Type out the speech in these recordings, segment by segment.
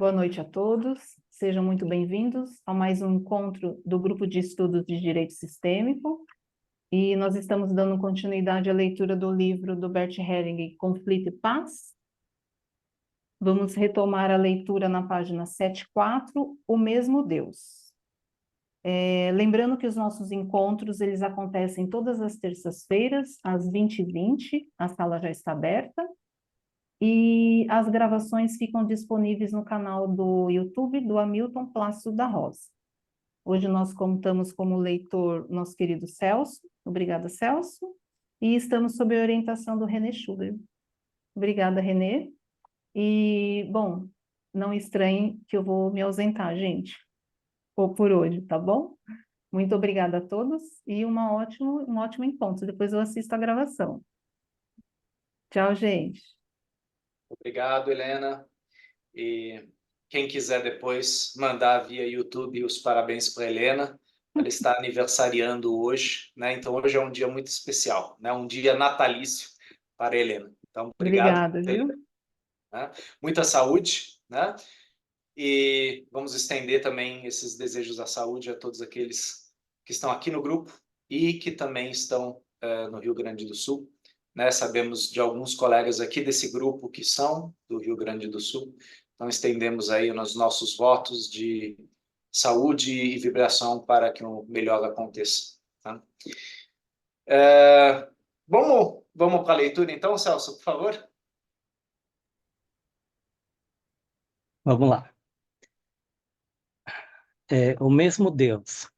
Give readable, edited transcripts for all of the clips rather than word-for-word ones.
Boa noite a todos, sejam muito bem-vindos a mais um encontro do Grupo de Estudos de Direito Sistêmico. E nós estamos dando continuidade à leitura do livro do Bert Helling, Conflito e Paz. Vamos retomar a leitura na página 74, O Mesmo Deus. Lembrando que os nossos encontros, eles acontecem todas as terças-feiras, às 20h20, a sala já está aberta. E as gravações ficam disponíveis no canal do YouTube do Hamilton Plácido da Rosa. Hoje nós contamos como leitor nosso querido Celso. Obrigada, Celso. E estamos sob a orientação do René Schuller. Obrigada, René. E, bom, não estranhem que eu vou me ausentar, gente. Ou por hoje, tá bom? Muito obrigada a todos e um ótimo encontro. Depois eu assisto a gravação. Tchau, gente. Obrigado, Helena. E quem quiser depois mandar via YouTube os parabéns para a Helena. Ela está aniversariando hoje, né? Então hoje é um dia muito especial, né? Um dia natalício para a Helena. Então, obrigado, Obrigada, viu? Helena, né? Muita saúde, né? E vamos estender também esses desejos à saúde a todos aqueles que estão aqui no grupo e que também estão no Rio Grande do Sul, né? Sabemos de alguns colegas aqui desse grupo que são do Rio Grande do Sul, então estendemos aí os nossos votos de saúde e vibração para que o melhor aconteça. Tá? Vamos para a leitura então, Celso, por favor? Vamos lá. O mesmo Deus.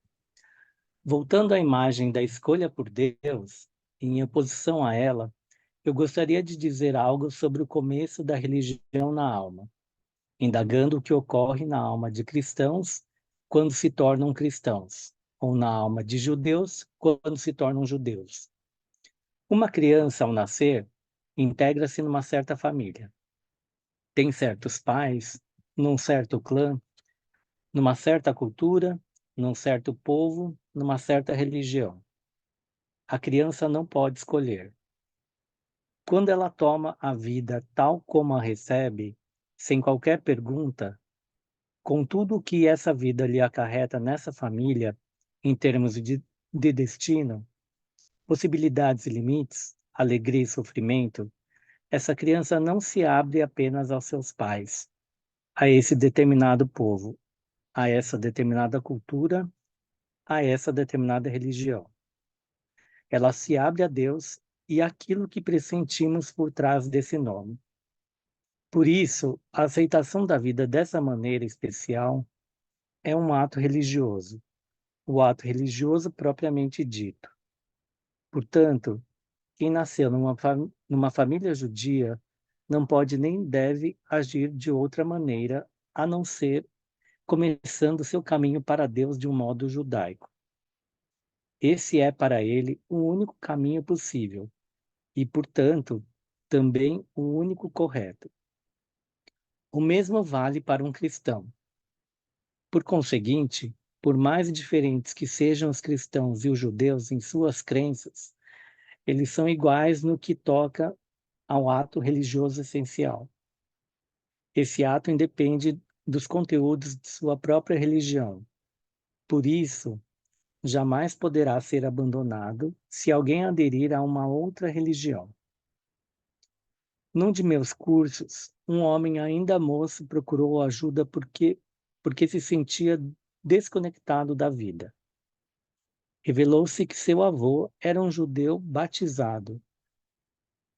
Voltando à imagem da escolha por Deus, em oposição a ela, eu gostaria de dizer algo sobre o começo da religião na alma, indagando o que ocorre na alma de cristãos quando se tornam cristãos, ou na alma de judeus quando se tornam judeus. Uma criança, ao nascer, integra-se numa certa família. Tem certos pais, num certo clã, numa certa cultura, num certo povo, numa certa religião. A criança não pode escolher. Quando ela toma a vida tal como a recebe, sem qualquer pergunta, com tudo o que essa vida lhe acarreta nessa família, em termos de destino, possibilidades e limites, alegria e sofrimento, essa criança não se abre apenas aos seus pais, a esse determinado povo, a essa determinada cultura, a essa determinada religião. Ela se abre a Deus e aquilo que pressentimos por trás desse nome. Por isso, a aceitação da vida dessa maneira especial é um ato religioso, o ato religioso propriamente dito. Portanto, quem nasceu numa família judia não pode nem deve agir de outra maneira a não ser começando seu caminho para Deus de um modo judaico. Esse é para ele o único caminho possível e, portanto, também o único correto. O mesmo vale para um cristão. Por conseguinte, por mais diferentes que sejam os cristãos e os judeus em suas crenças, eles são iguais no que toca ao ato religioso essencial. Esse ato independe dos conteúdos de sua própria religião. Por isso, jamais poderá ser abandonado se alguém aderir a uma outra religião. Num de meus cursos, um homem ainda moço procurou ajuda porque se sentia desconectado da vida. Revelou-se que seu avô era um judeu batizado.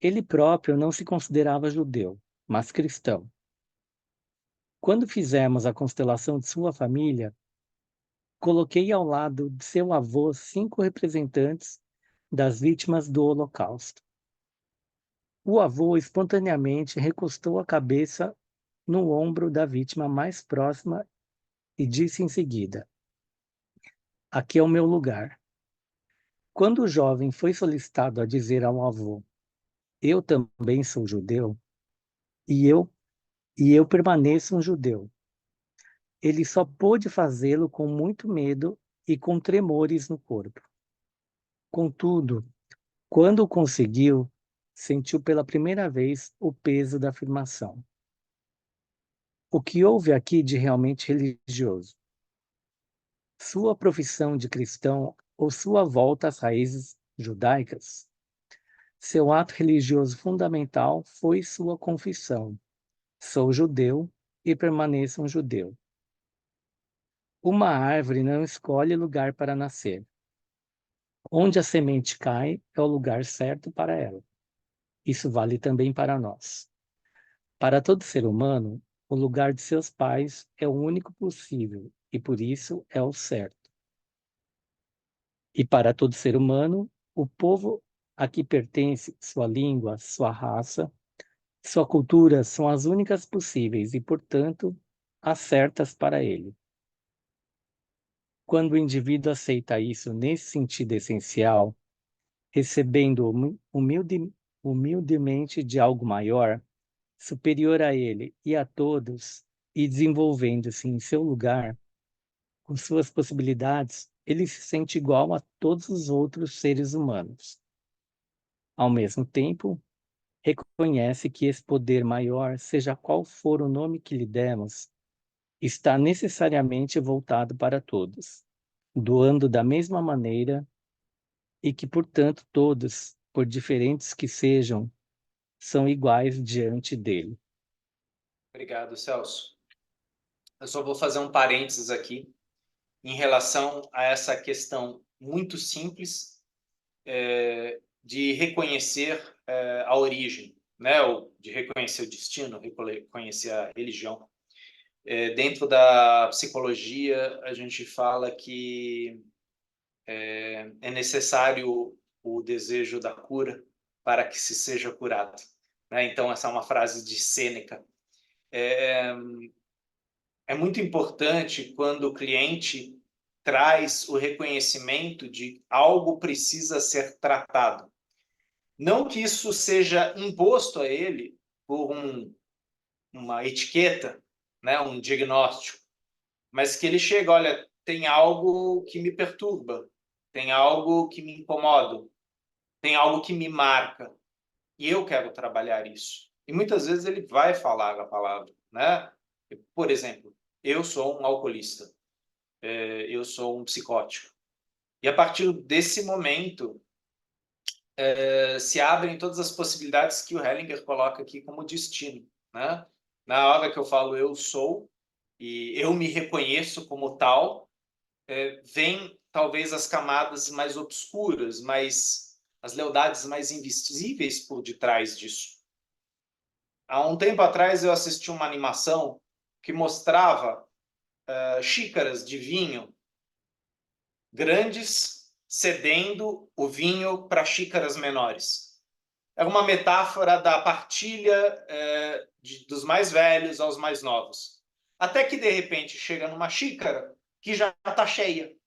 Ele próprio não se considerava judeu, mas cristão. Quando fizemos a constelação de sua família, coloquei ao lado de seu avô 5 representantes das vítimas do Holocausto. O avô espontaneamente recostou a cabeça no ombro da vítima mais próxima e disse em seguida: "Aqui é o meu lugar." Quando o jovem foi solicitado a dizer ao avô: "Eu também sou judeu, e eu permaneço um judeu," ele só pôde fazê-lo com muito medo e com tremores no corpo. Contudo, quando o conseguiu, sentiu pela primeira vez o peso da afirmação. O que houve aqui de realmente religioso? Sua profissão de cristão ou sua volta às raízes judaicas? Seu ato religioso fundamental foi sua confissão: sou judeu e permaneço um judeu. Uma árvore não escolhe lugar para nascer. Onde a semente cai é o lugar certo para ela. Isso vale também para nós. Para todo ser humano, o lugar de seus pais é o único possível e por isso é o certo. E para todo ser humano, o povo a que pertence, sua língua, sua raça, sua cultura são as únicas possíveis e, portanto, as certas para ele. Quando o indivíduo aceita isso nesse sentido essencial, recebendo humildemente de algo maior, superior a ele e a todos, e desenvolvendo-se em seu lugar, com suas possibilidades, ele se sente igual a todos os outros seres humanos. Ao mesmo tempo, reconhece que esse poder maior, seja qual for o nome que lhe demos, está necessariamente voltado para todos, doando da mesma maneira e que, portanto, todos, por diferentes que sejam, são iguais diante dele. Obrigado, Celso. Eu só vou fazer um parênteses aqui em relação a essa questão muito simples de reconhecer a origem, né? Ou de reconhecer o destino, reconhecer a religião. Dentro da psicologia, a gente fala que é necessário o desejo da cura para que se seja curado, né? Então, essa é uma frase de Sêneca. É muito importante quando o cliente traz o reconhecimento de algo precisa ser tratado. Não que isso seja imposto a ele por uma etiqueta, né, um diagnóstico, mas que ele chega, olha, tem algo que me perturba, tem algo que me incomoda, tem algo que me marca, e eu quero trabalhar isso. E muitas vezes ele vai falar a palavra, né? Por exemplo, eu sou um alcoolista, eu sou um psicótico. E a partir desse momento, se abrem todas as possibilidades que o Hellinger coloca aqui como destino, né? Na hora que eu falo eu sou e eu me reconheço como tal, vem talvez as camadas mais obscuras, mais as lealdades mais invisíveis por detrás disso. Há um tempo atrás eu assisti uma animação que mostrava xícaras de vinho grandes cedendo o vinho para xícaras menores. É uma metáfora da partilha dos mais velhos aos mais novos. Até que, de repente, chega numa xícara que já está cheia.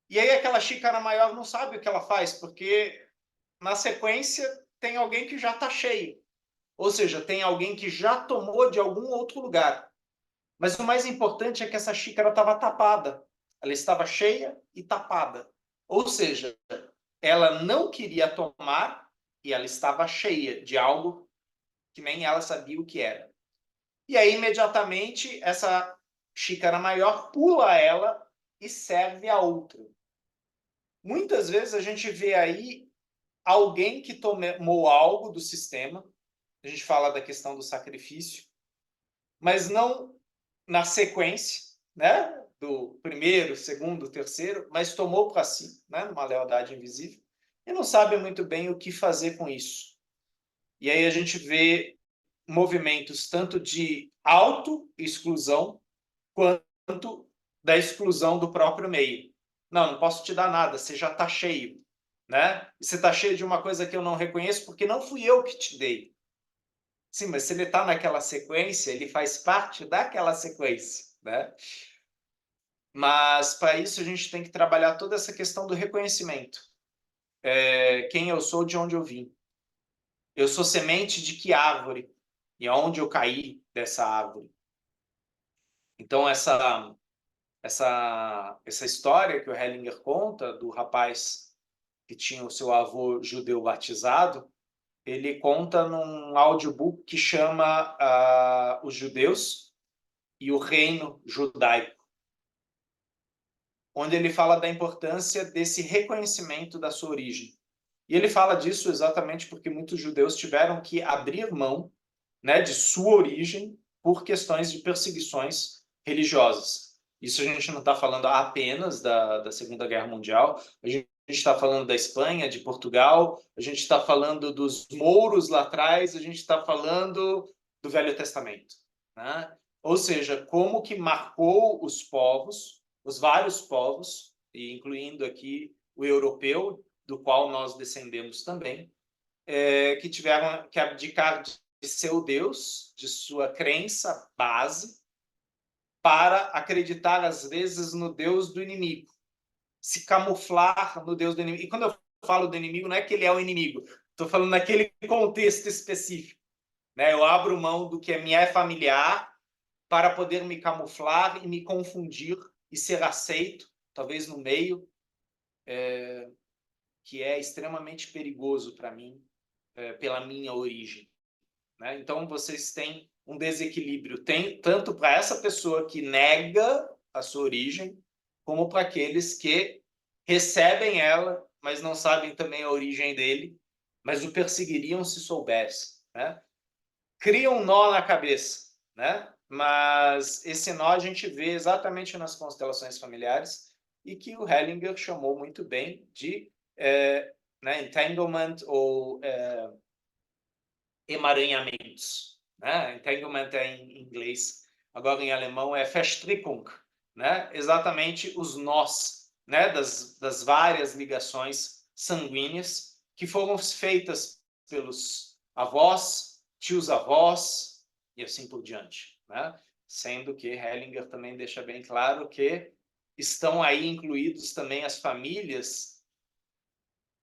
E aí aquela xícara maior não sabe o que ela faz, porque na sequência tem alguém que já está cheio. Ou seja, tem alguém que já tomou de algum outro lugar. Mas o mais importante é que essa xícara estava tapada. Ela estava cheia e tapada. Ou seja, ela não queria tomar e ela estava cheia de algo que nem ela sabia o que era. E aí, imediatamente, essa xícara maior pula ela e serve a outra. Muitas vezes a gente vê aí alguém que tomou algo do sistema, a gente fala da questão do sacrifício, mas não na sequência, né, do primeiro, segundo, terceiro, mas tomou para si, né, uma lealdade invisível, e não sabe muito bem o que fazer com isso. E aí a gente vê movimentos tanto de auto-exclusão quanto da exclusão do próprio meio. Não posso te dar nada, você já está cheio, né? E você está cheio de uma coisa que eu não reconheço porque não fui eu que te dei. Sim, mas se ele está naquela sequência, ele faz parte daquela sequência, né? Mas para isso a gente tem que trabalhar toda essa questão do reconhecimento. Quem eu sou, de onde eu vim. Eu sou semente de que árvore? E aonde eu caí dessa árvore? Então, essa história que o Hellinger conta do rapaz que tinha o seu avô judeu batizado, ele conta num audiobook que chama Os Judeus e o Reino Judaico, onde ele fala da importância desse reconhecimento da sua origem. E ele fala disso exatamente porque muitos judeus tiveram que abrir mão, né, de sua origem por questões de perseguições religiosas. Isso a gente não está falando apenas da Segunda Guerra Mundial, a gente está falando da Espanha, de Portugal, a gente está falando dos mouros lá atrás, a gente está falando do Velho Testamento, né? Ou seja, como que marcou os povos, os vários povos, e incluindo aqui o europeu, do qual nós descendemos também, que tiveram que abdicar de seu Deus, de sua crença base, para acreditar, às vezes, no Deus do inimigo, se camuflar no Deus do inimigo. E quando eu falo do inimigo, não é que ele é o inimigo, estou falando naquele contexto específico, né? Eu abro mão do que me é familiar para poder me camuflar e me confundir e ser aceito, talvez no meio, que é extremamente perigoso para mim, pela minha origem, né? Então, vocês têm um desequilíbrio, tem tanto para essa pessoa que nega a sua origem, como para aqueles que recebem ela, mas não sabem também a origem dele, mas o perseguiriam se soubesse, né? Cria um nó na cabeça, né? Mas esse nó a gente vê exatamente nas constelações familiares e que o Hellinger chamou muito bem de né, entanglement ou emaranhamentos, né? Entanglement é em inglês, agora em alemão é Verstrickung, né? Exatamente os nós, né? Das várias ligações sanguíneas que foram feitas pelos avós, tios-avós e assim por diante, né? Sendo que Hellinger também deixa bem claro que estão aí incluídos também as famílias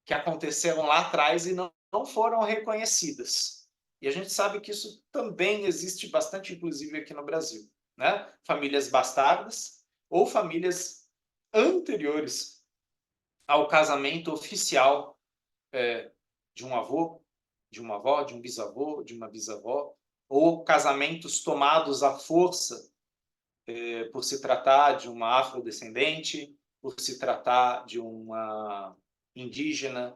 que aconteceram lá atrás e não foram reconhecidas. E a gente sabe que isso também existe bastante, inclusive aqui no Brasil, né? Famílias bastardas ou famílias anteriores ao casamento oficial de um avô, de uma avó, de um bisavô, de uma bisavó, ou casamentos tomados à força por se tratar de uma afrodescendente, por se tratar de uma indígena,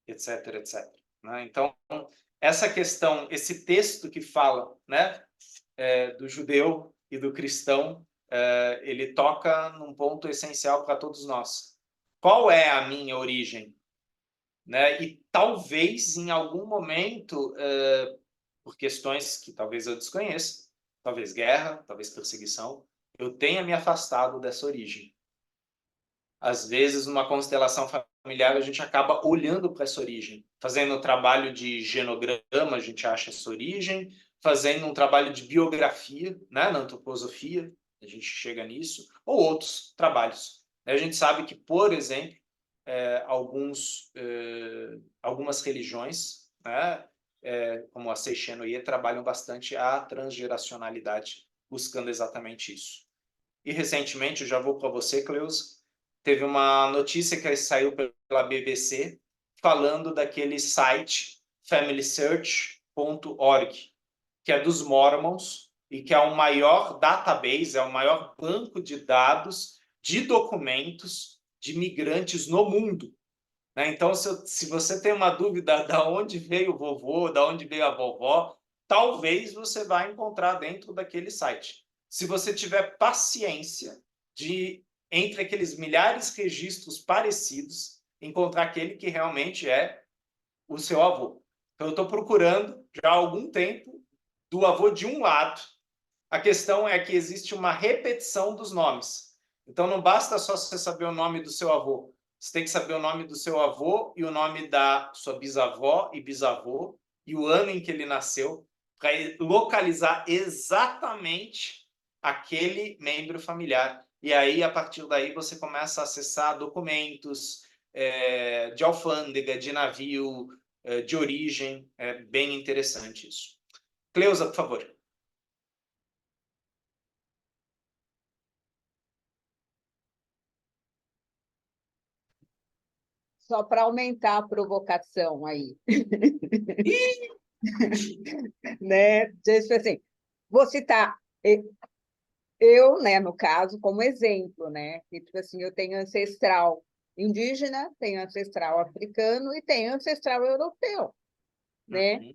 etc, etc. Né? Então, essa questão, esse texto que fala, né, do judeu e do cristão, ele toca num ponto essencial para todos nós. Qual é a minha origem? Né? E talvez, em algum momento, por questões que talvez eu desconheça, talvez guerra, talvez perseguição, eu tenha me afastado dessa origem. Às vezes, numa constelação familiar, a gente acaba olhando para essa origem, fazendo um trabalho de genograma, a gente acha essa origem, fazendo um trabalho de biografia, né, na antroposofia, a gente chega nisso, ou outros trabalhos. A gente sabe que, por exemplo, algumas religiões, né, como a Seishenoye, trabalham bastante a transgeracionalidade, buscando exatamente isso. E recentemente, eu já vou para você, Cleus, teve uma notícia que saiu pela BBC falando daquele site familysearch.org, que é dos Mormons e que é o maior database, é o maior banco de dados de documentos de migrantes no mundo. Né? Então, se você tem uma dúvida de onde veio o vovô, de onde veio a vovó, talvez você vá encontrar dentro daquele site. Se você tiver paciência de, entre aqueles milhares de registros parecidos, encontrar aquele que realmente é o seu avô. Então, eu estou procurando já há algum tempo do avô de um lado. A questão é que existe uma repetição dos nomes. Então, não basta só você saber o nome do seu avô. Você tem que saber o nome do seu avô e o nome da sua bisavó e bisavô e o ano em que ele nasceu, para localizar exatamente aquele membro familiar. E aí, a partir daí, você começa a acessar documentos de alfândega, de navio, de origem. É bem interessante isso. Cleusa, por favor. só para aumentar a provocação aí. Né? Tipo assim, vou citar eu, né, no caso, como exemplo, né? Que, tipo assim, eu tenho ancestral indígena, tenho ancestral africano e tenho ancestral europeu, né?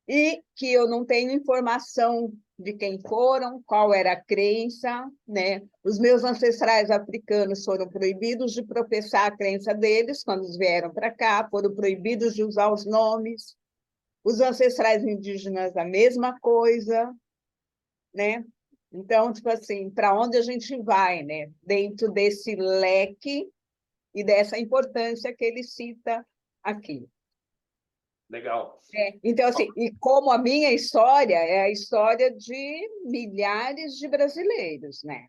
E que eu não tenho informação de quem foram, qual era a crença, né? Os meus ancestrais africanos foram proibidos de professar a crença deles quando eles vieram para cá, foram proibidos de usar os nomes. Os ancestrais indígenas, a mesma coisa, né? Então, tipo assim, para onde a gente vai, né? Dentro desse leque e dessa importância que ele cita aqui. Legal. Então, assim, e como a minha história é a história de milhares de brasileiros, né?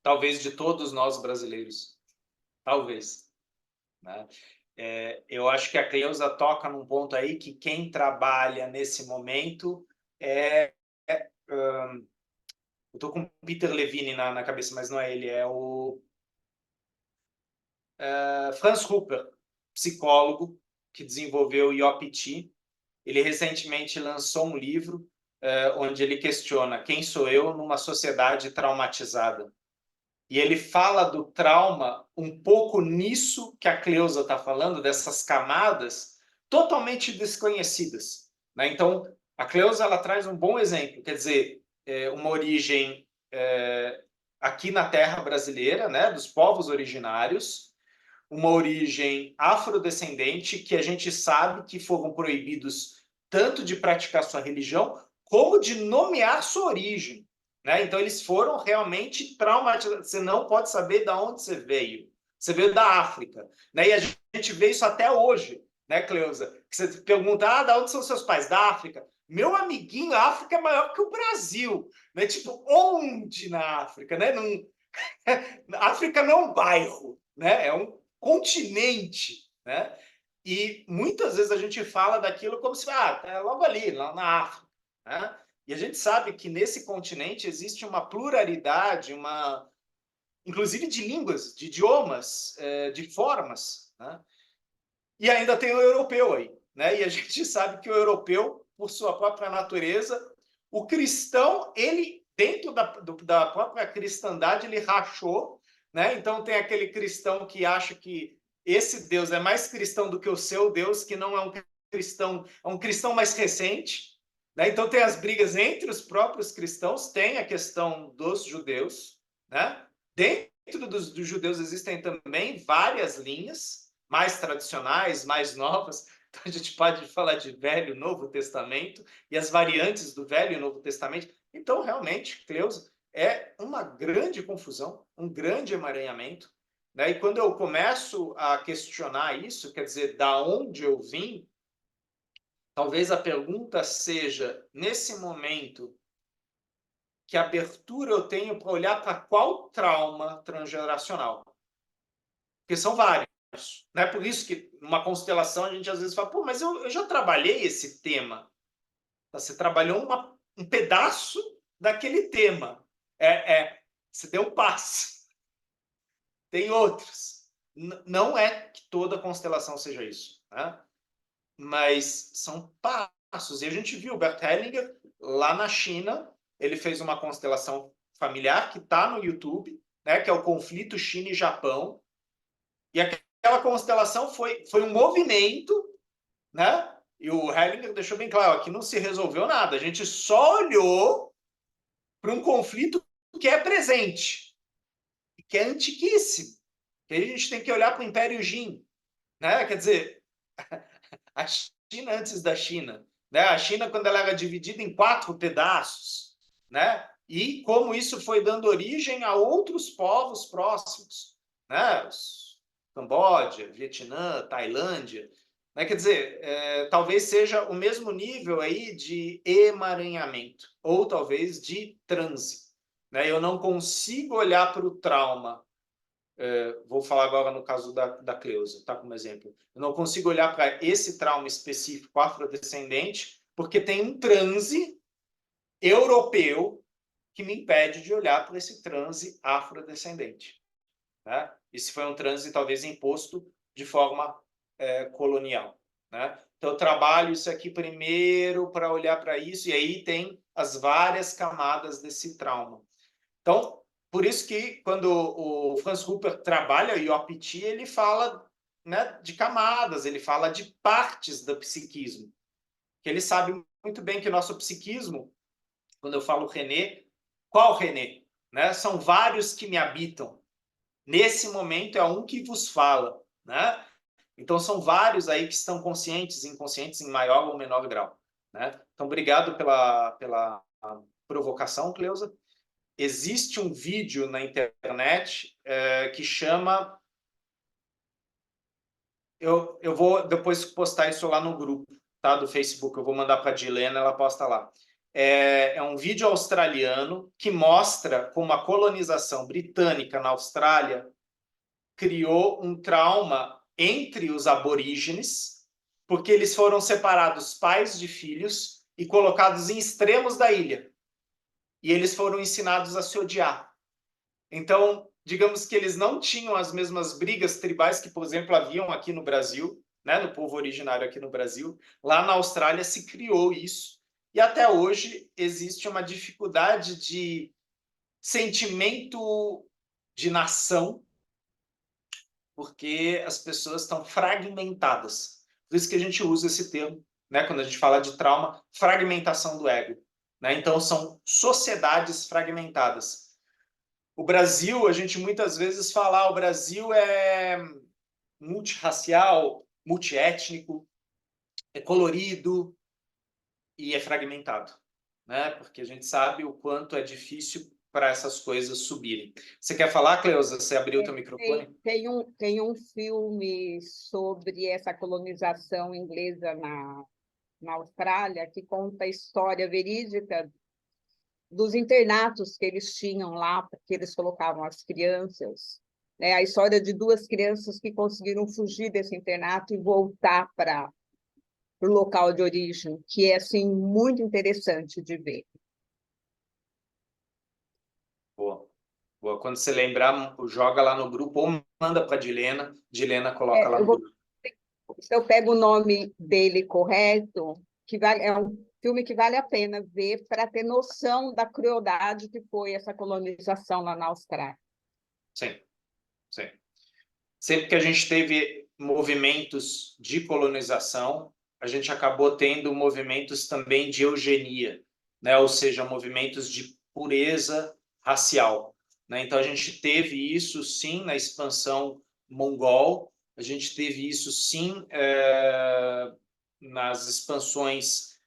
Talvez de todos nós brasileiros. Talvez. Né? Eu acho que a Cleusa toca num ponto aí que quem trabalha nesse momento eu estou com Peter Levine na cabeça, mas não é ele, é o Franz Rupert, psicólogo que desenvolveu o IOPT. Ele recentemente lançou um livro onde ele questiona quem sou eu numa sociedade traumatizada. E ele fala do trauma um pouco nisso que a Cleusa está falando, dessas camadas totalmente desconhecidas. Né? Então, a Cleusa ela traz um bom exemplo, quer dizer, uma origem aqui na terra brasileira, né, dos povos originários, uma origem afrodescendente que a gente sabe que foram proibidos tanto de praticar sua religião como de nomear sua origem. Né? Então, eles foram realmente traumatizados. Você não pode saber de onde você veio. Você veio da África. Né? E a gente vê isso até hoje, né, Cleusa? Que você pergunta, de onde são seus pais? Da África. Meu amiguinho, a África é maior que o Brasil. Né? Tipo, onde na África? Né? Não... A África não é um bairro, né? É um continente. Né? E muitas vezes a gente fala daquilo como se, é logo ali, lá na África. Né? E a gente sabe que nesse continente existe uma pluralidade, inclusive de línguas, de idiomas, de formas. Né? E ainda tem o europeu aí. Né? E a gente sabe que o europeu, por sua própria natureza, o cristão, ele, dentro da própria cristandade, ele rachou. Né? Então tem aquele cristão que acha que esse Deus é mais cristão do que o seu Deus, que não é um cristão mais recente. Né? Então, tem as brigas entre os próprios cristãos, tem a questão dos judeus. Né? Dentro dos judeus existem também várias linhas, mais tradicionais, mais novas. Então, a gente pode falar de Velho e Novo Testamento e as variantes do Velho e Novo Testamento. Então, realmente, Cleusa, é uma grande confusão, um grande emaranhamento. Né? E quando eu começo a questionar isso, quer dizer, da onde eu vim, talvez a pergunta seja, nesse momento, que abertura eu tenho para olhar para qual trauma transgeracional? Porque são vários. Né? Por isso que, numa constelação, a gente às vezes fala, mas eu já trabalhei esse tema. Você trabalhou um pedaço daquele tema. Você deu um passo. Tem outros. Não é que toda constelação seja isso. Né? Mas são passos. E a gente viu o Bert Hellinger lá na China, ele fez uma constelação familiar que está no YouTube, né, que é o conflito China e Japão. E aquela constelação foi um movimento, né? E o Hellinger deixou bem claro, aqui não se resolveu nada. A gente só olhou para um conflito que é presente, que é antiquíssimo. Que a gente tem que olhar para o Império Jin. Né? Quer dizer, a China antes da China. Né? A China, quando ela era dividida em 4 pedaços. Né? E como isso foi dando origem a outros povos próximos. Né? Camboja, Vietnã, Tailândia. Né? Quer dizer, talvez seja o mesmo nível aí de emaranhamento, ou talvez de transe. Né? Eu não consigo olhar para o trauma. Vou falar agora no caso da Cleusa, tá, como exemplo. Eu não consigo olhar para esse trauma específico afrodescendente, porque tem um transe europeu que me impede de olhar para esse transe afrodescendente. Né? Esse foi um trânsito talvez imposto de forma colonial, né? Então, eu trabalho isso aqui primeiro para olhar para isso, e aí tem as várias camadas desse trauma. Então, por isso que quando o Franz Rupert trabalha o IOPT, ele fala, né, de camadas, ele fala de partes do psiquismo. Que ele sabe muito bem que nosso psiquismo, quando eu falo René, qual René? Né? São vários que me habitam. Nesse momento é um que vos fala, né? Então são vários aí que estão conscientes e inconscientes em maior ou menor grau, né? Então obrigado pela provocação, Cleusa. Existe um vídeo na internet que chama... Eu vou depois postar isso lá no grupo, tá, do Facebook. Eu vou mandar para a Dilena, ela posta lá. É um vídeo australiano que mostra como a colonização britânica na Austrália criou um trauma entre os aborígenes, porque eles foram separados pais de filhos e colocados em extremos da ilha. E eles foram ensinados a se odiar. Então, digamos que eles não tinham as mesmas brigas tribais que, por exemplo, haviam aqui no Brasil, né, no povo originário aqui no Brasil. Lá na Austrália se criou isso. E até hoje existe uma dificuldade de sentimento de nação, porque as pessoas estão fragmentadas. Por isso que a gente usa esse termo, né, quando a gente fala de trauma, fragmentação do ego. Né? Então, são sociedades fragmentadas. O Brasil, a gente muitas vezes fala, o Brasil é multirracial, multiétnico, é colorido e é fragmentado, né? Porque a gente sabe o quanto é difícil para essas coisas subirem. Você quer falar, Cleusa? Você abriu o teu microfone? Tem um filme sobre essa colonização inglesa na Austrália que conta a história verídica dos internatos que eles tinham lá, porque eles colocavam as crianças, né? A história de duas crianças que conseguiram fugir desse internato e voltar para o local de origem, que é assim muito interessante de ver. Boa. Boa. Quando você lembrar, joga lá no grupo ou manda para a Dilena coloca lá no grupo. Se eu pego o nome dele correto, é um filme que vale a pena ver para ter noção da crueldade que foi essa colonização lá na Austrália. Sim, sim. Sempre que a gente teve movimentos de colonização, a gente acabou tendo movimentos também de eugenia, né? Ou seja, movimentos de pureza racial. Né? Então, a gente teve isso, sim, na expansão mongol, a gente teve isso, sim, nas expansões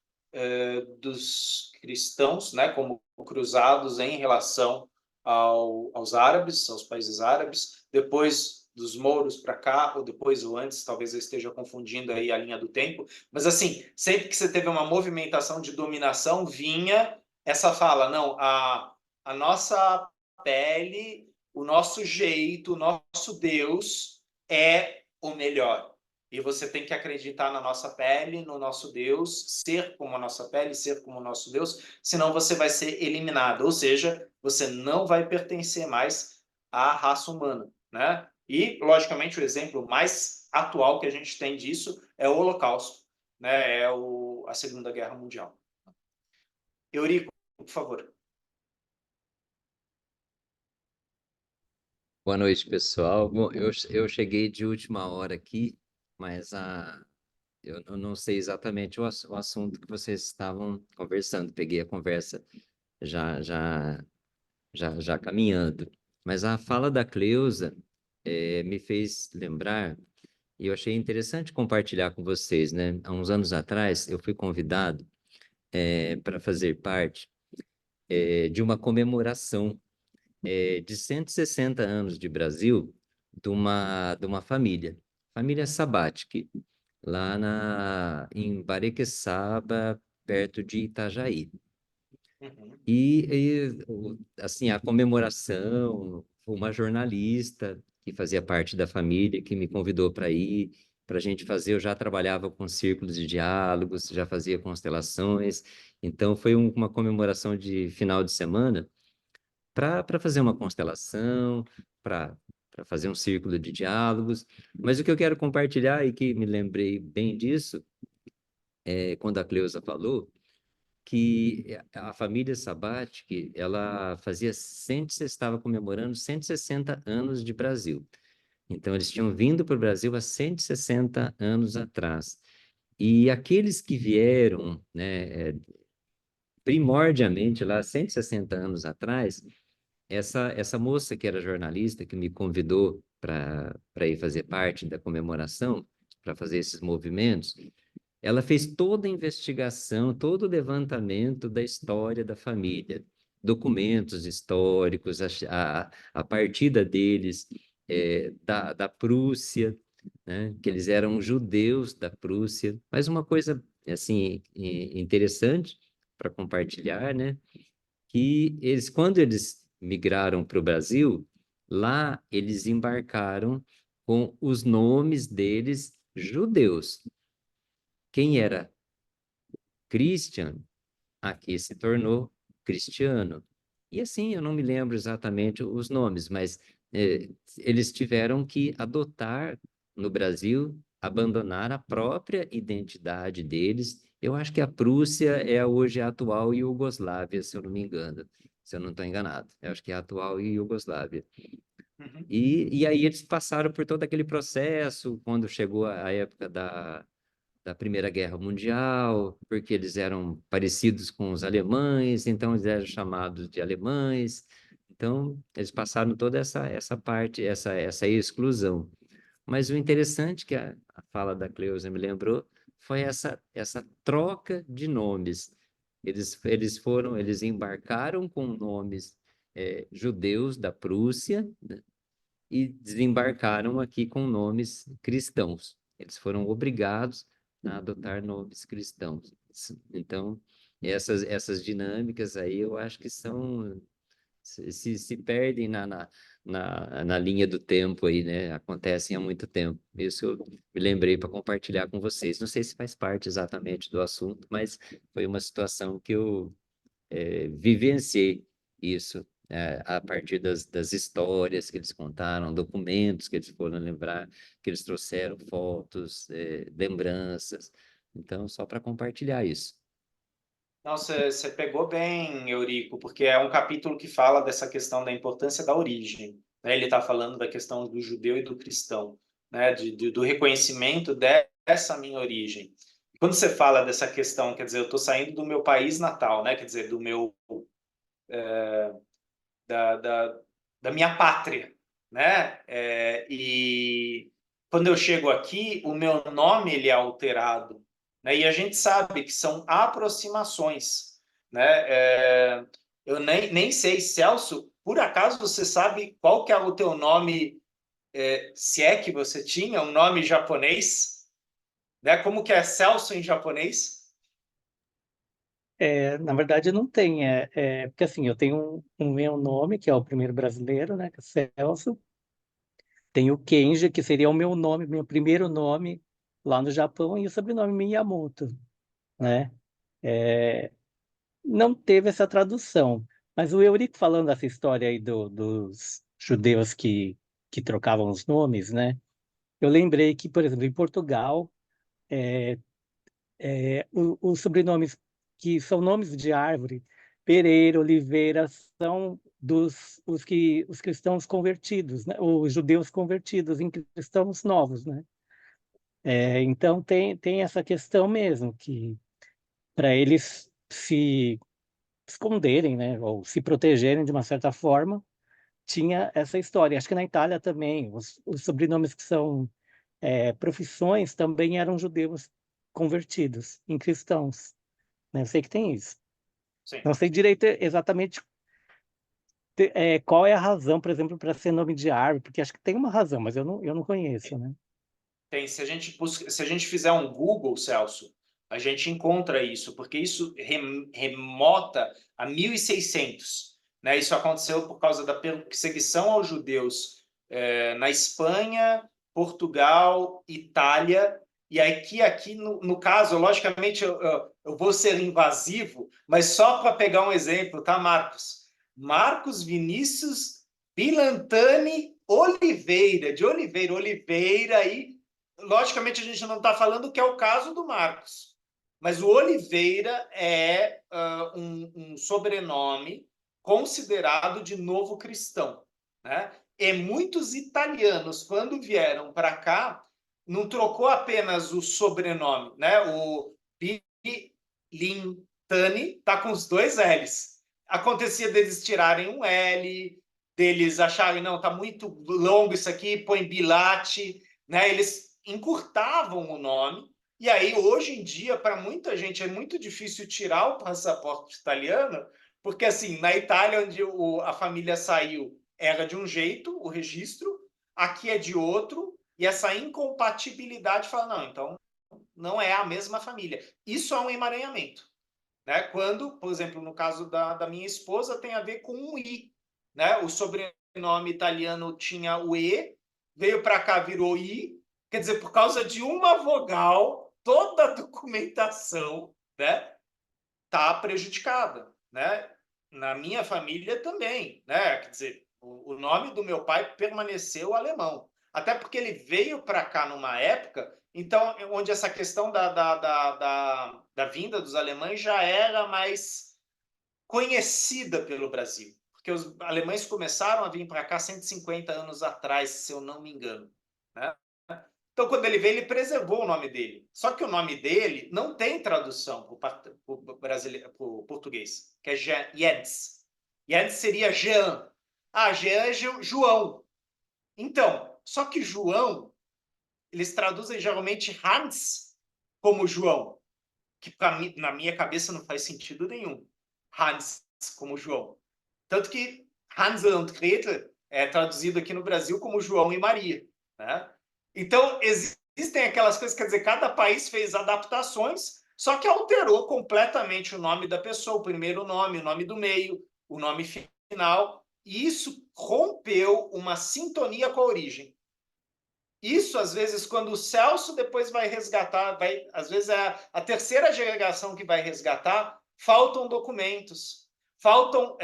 dos cristãos, né? Como cruzados em relação aos árabes, aos países árabes, depois dos mouros para cá, ou depois ou antes, talvez eu esteja confundindo aí a linha do tempo, mas assim, sempre que você teve uma movimentação de dominação, vinha essa fala, não, a nossa pele, o nosso jeito, o nosso Deus é o melhor. E você tem que acreditar na nossa pele, no nosso Deus, ser como a nossa pele, ser como o nosso Deus, senão você vai ser eliminado, ou seja, você não vai pertencer mais à raça humana, né? E, logicamente, o exemplo mais atual que a gente tem disso é o Holocausto, né? É a Segunda Guerra Mundial. Eurico, por favor. Boa noite, pessoal. Bom, eu cheguei de última hora aqui, mas eu não sei exatamente o assunto que vocês estavam conversando. Peguei a conversa já caminhando. Mas a fala da Cleusa me fez lembrar, e eu achei interessante compartilhar com vocês, né? Há uns anos atrás, eu fui convidado para fazer parte de uma comemoração de 160 anos de Brasil de uma família Sabatic, lá em Barequeçaba, perto de Itajaí. Uhum. Assim, a comemoração, uma jornalista que fazia parte da família, que me convidou para ir, para a gente fazer. Eu já trabalhava com círculos de diálogos, já fazia constelações, então foi uma comemoração de final de semana para fazer uma constelação, para fazer um círculo de diálogos. Mas o que eu quero compartilhar, e que me lembrei bem disso, é quando a Cleusa falou, que a família Sabatic, ela estava comemorando 160 anos de Brasil. Então, eles tinham vindo para o Brasil há 160 anos atrás. E aqueles que vieram, né, primordialmente, lá 160 anos atrás, essa moça que era jornalista, que me convidou para ir fazer parte da comemoração, para fazer esses movimentos, ela fez toda a investigação, todo o levantamento da história da família, documentos históricos, a partida deles da Prússia, né? Que eles eram judeus da Prússia. Mas uma coisa assim interessante para compartilhar, né? Que eles, quando eles migraram para o Brasil, lá eles embarcaram com os nomes deles judeus. Quem era Christian, aqui se tornou Cristiano. E assim, eu não me lembro exatamente os nomes, mas eles tiveram que adotar no Brasil, abandonar a própria identidade deles. Eu acho que a Prússia é hoje a atual Iugoslávia, se eu não me engano, se eu não estou enganado. Eu acho que é a atual Iugoslávia. Uhum. E aí eles passaram por todo aquele processo, quando chegou a época da Primeira Guerra Mundial, porque eles eram parecidos com os alemães, então eles eram chamados de alemães. Então, eles passaram toda essa parte, essa exclusão. Mas o interessante que a fala da Cleusa me lembrou foi essa troca de nomes. Eles embarcaram com nomes judeus da Prússia, né, e desembarcaram aqui com nomes cristãos. Eles foram obrigados a adotar nomes cristãos. Então, essas dinâmicas aí eu acho que se perdem na linha do tempo aí, né? Acontecem há muito tempo. Isso eu me lembrei para compartilhar com vocês. Não sei se faz parte exatamente do assunto, mas foi uma situação que eu vivenciei isso a partir das histórias que eles contaram, documentos que eles foram lembrar, que eles trouxeram fotos, lembranças. Então, só para compartilhar isso. Não, você pegou bem, Eurico, porque é um capítulo que fala dessa questão da importância da origem, né? Ele está falando da questão do judeu e do cristão, né? Do reconhecimento dessa minha origem. Quando você fala dessa questão, quer dizer, eu estou saindo do meu país natal, né? Quer dizer, do meu da minha pátria, né? E quando eu chego aqui, o meu nome ele é alterado, né? E a gente sabe que são aproximações, né? Eu nem sei, Celso, por acaso você sabe qual que é o teu nome, se é que você tinha um nome japonês, né? Como que é Celso em japonês? Na verdade, não tem. Porque assim, eu tenho um meu nome, que é o primeiro brasileiro, né? Que é Celso. Tem o Kenji, que seria o meu nome, meu primeiro nome lá no Japão, e o sobrenome Miyamoto, né? É, não teve essa tradução. Mas o Eurico falando dessa história aí dos judeus que trocavam os nomes, né? Eu lembrei que, por exemplo, em Portugal, os sobrenomes que são nomes de árvore, Pereira, Oliveira, são os cristãos convertidos, né? Os judeus convertidos em cristãos novos, né? Então tem essa questão mesmo, que para eles se esconderem, né? Ou se protegerem de uma certa forma, tinha essa história. Acho que na Itália também, os sobrenomes que são profissões também eram judeus convertidos em cristãos, né? Eu sei que tem isso. Sim. Não sei direito exatamente qual é a razão, por exemplo, para ser nome de árvore, porque acho que tem uma razão, mas eu não conheço, né? Tem, se a gente fizer um Google, Celso, a gente encontra isso, porque isso remota a 1600, né? Isso aconteceu por causa da perseguição aos judeus na Espanha, Portugal, Itália, e aqui no caso, logicamente, eu vou ser invasivo, mas só para pegar um exemplo, tá, Marcos? Marcos Vinícius Bilantani Oliveira, de Oliveira, Oliveira, e logicamente a gente não está falando que é o caso do Marcos, mas o Oliveira é um sobrenome considerado de novo cristão, né? E muitos italianos, quando vieram para cá, não trocou apenas o sobrenome, né? O Bilintani está com os dois L's. Acontecia deles tirarem um L, deles acharem, não, está muito longo isso aqui, põe Bilate, né? Eles encurtavam o nome. E aí, hoje em dia, para muita gente, é muito difícil tirar o passaporte italiano, porque, assim, na Itália, onde a família saiu, era de um jeito, o registro, aqui é de outro, e essa incompatibilidade fala, não, então não é a mesma família. Isso é um emaranhamento, né? Quando, por exemplo, no caso da minha esposa, tem a ver com um I, né? O sobrenome italiano tinha o E, veio para cá, virou I, quer dizer, por causa de uma vogal, toda a documentação, né, tá prejudicada, né? Na minha família também, né? Quer dizer, o nome do meu pai permaneceu alemão, até porque ele veio para cá numa época, então, onde essa questão da vinda dos alemães já era mais conhecida pelo Brasil, porque os alemães começaram a vir para cá 150 anos atrás, se eu não me engano, né? Então, quando ele veio, ele preservou o nome dele. Só que o nome dele não tem tradução para o português, que é Jens. Jens seria Jean. Ah, Jean é João. Então, só que João, eles traduzem geralmente Hans como João, que mim, na minha cabeça não faz sentido nenhum. Hans como João. Tanto que Hansel und Gretel é traduzido aqui no Brasil como João e Maria, né? Então, existem aquelas coisas, quer dizer, cada país fez adaptações, só que alterou completamente o nome da pessoa, o primeiro nome, o nome do meio, o nome final, e isso rompeu uma sintonia com a origem. Isso, às vezes, quando o Celso depois vai resgatar, às vezes é a terceira geração que vai resgatar, faltam documentos,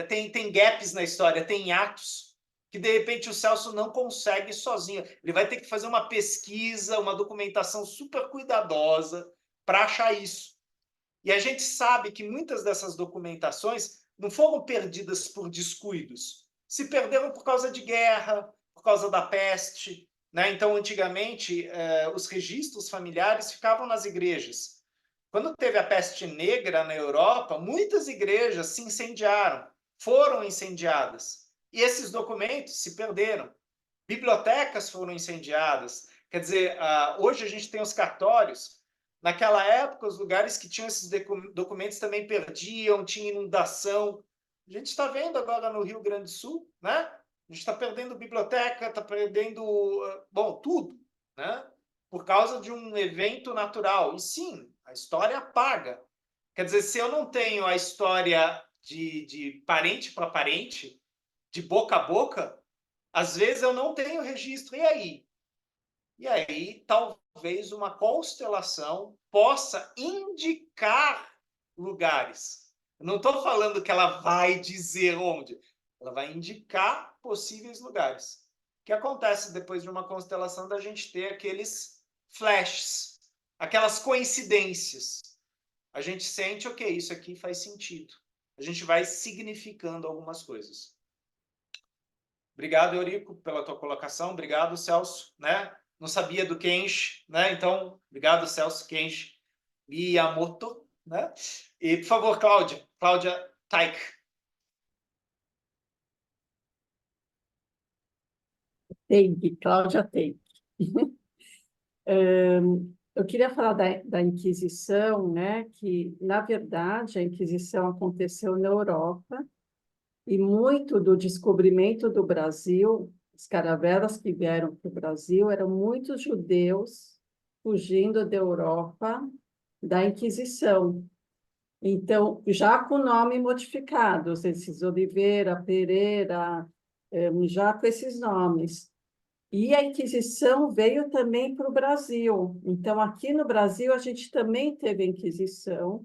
tem gaps na história, tem atos que, de repente, o Celso não consegue sozinho. Ele vai ter que fazer uma pesquisa, uma documentação super cuidadosa para achar isso. E a gente sabe que muitas dessas documentações não foram perdidas por descuidos, se perderam por causa de guerra, por causa da peste, né? Então, antigamente, os registros familiares ficavam nas igrejas. Quando teve a peste negra na Europa, muitas igrejas se incendiaram, foram incendiadas. E esses documentos se perderam. Bibliotecas foram incendiadas. Quer dizer, hoje a gente tem os cartórios. Naquela época, os lugares que tinham esses documentos também perdiam, tinha inundação. A gente está vendo agora no Rio Grande do Sul, né? A gente está perdendo biblioteca, está perdendo, bom, tudo, né? Por causa de um evento natural. E sim, a história apaga. Quer dizer, se eu não tenho a história de parente para parente, de boca a boca, às vezes eu não tenho registro. E aí? E aí, talvez uma constelação possa indicar lugares. Eu não estou falando que ela vai dizer onde. Ela vai indicar possíveis lugares. O que acontece depois de uma constelação da gente ter aqueles flashes, aquelas coincidências. A gente sente, ok, isso aqui faz sentido. A gente vai significando algumas coisas. Obrigado, Eurico, pela tua colocação. Obrigado, Celso, né? Não sabia do Kenji, né? Então, obrigado, Celso, Kenji Miyamoto, né? E, por favor, Cláudia Taik. Cláudia Teig. Eu queria falar da Inquisição, né? Que, na verdade, a Inquisição aconteceu na Europa e muito do descobrimento do Brasil, as caravelas que vieram para o Brasil, eram muitos judeus fugindo da Europa da Inquisição. Então, já com nome modificados, esses Oliveira, Pereira, já com esses nomes. E a Inquisição veio também para o Brasil. Então, aqui no Brasil, a gente também teve a Inquisição.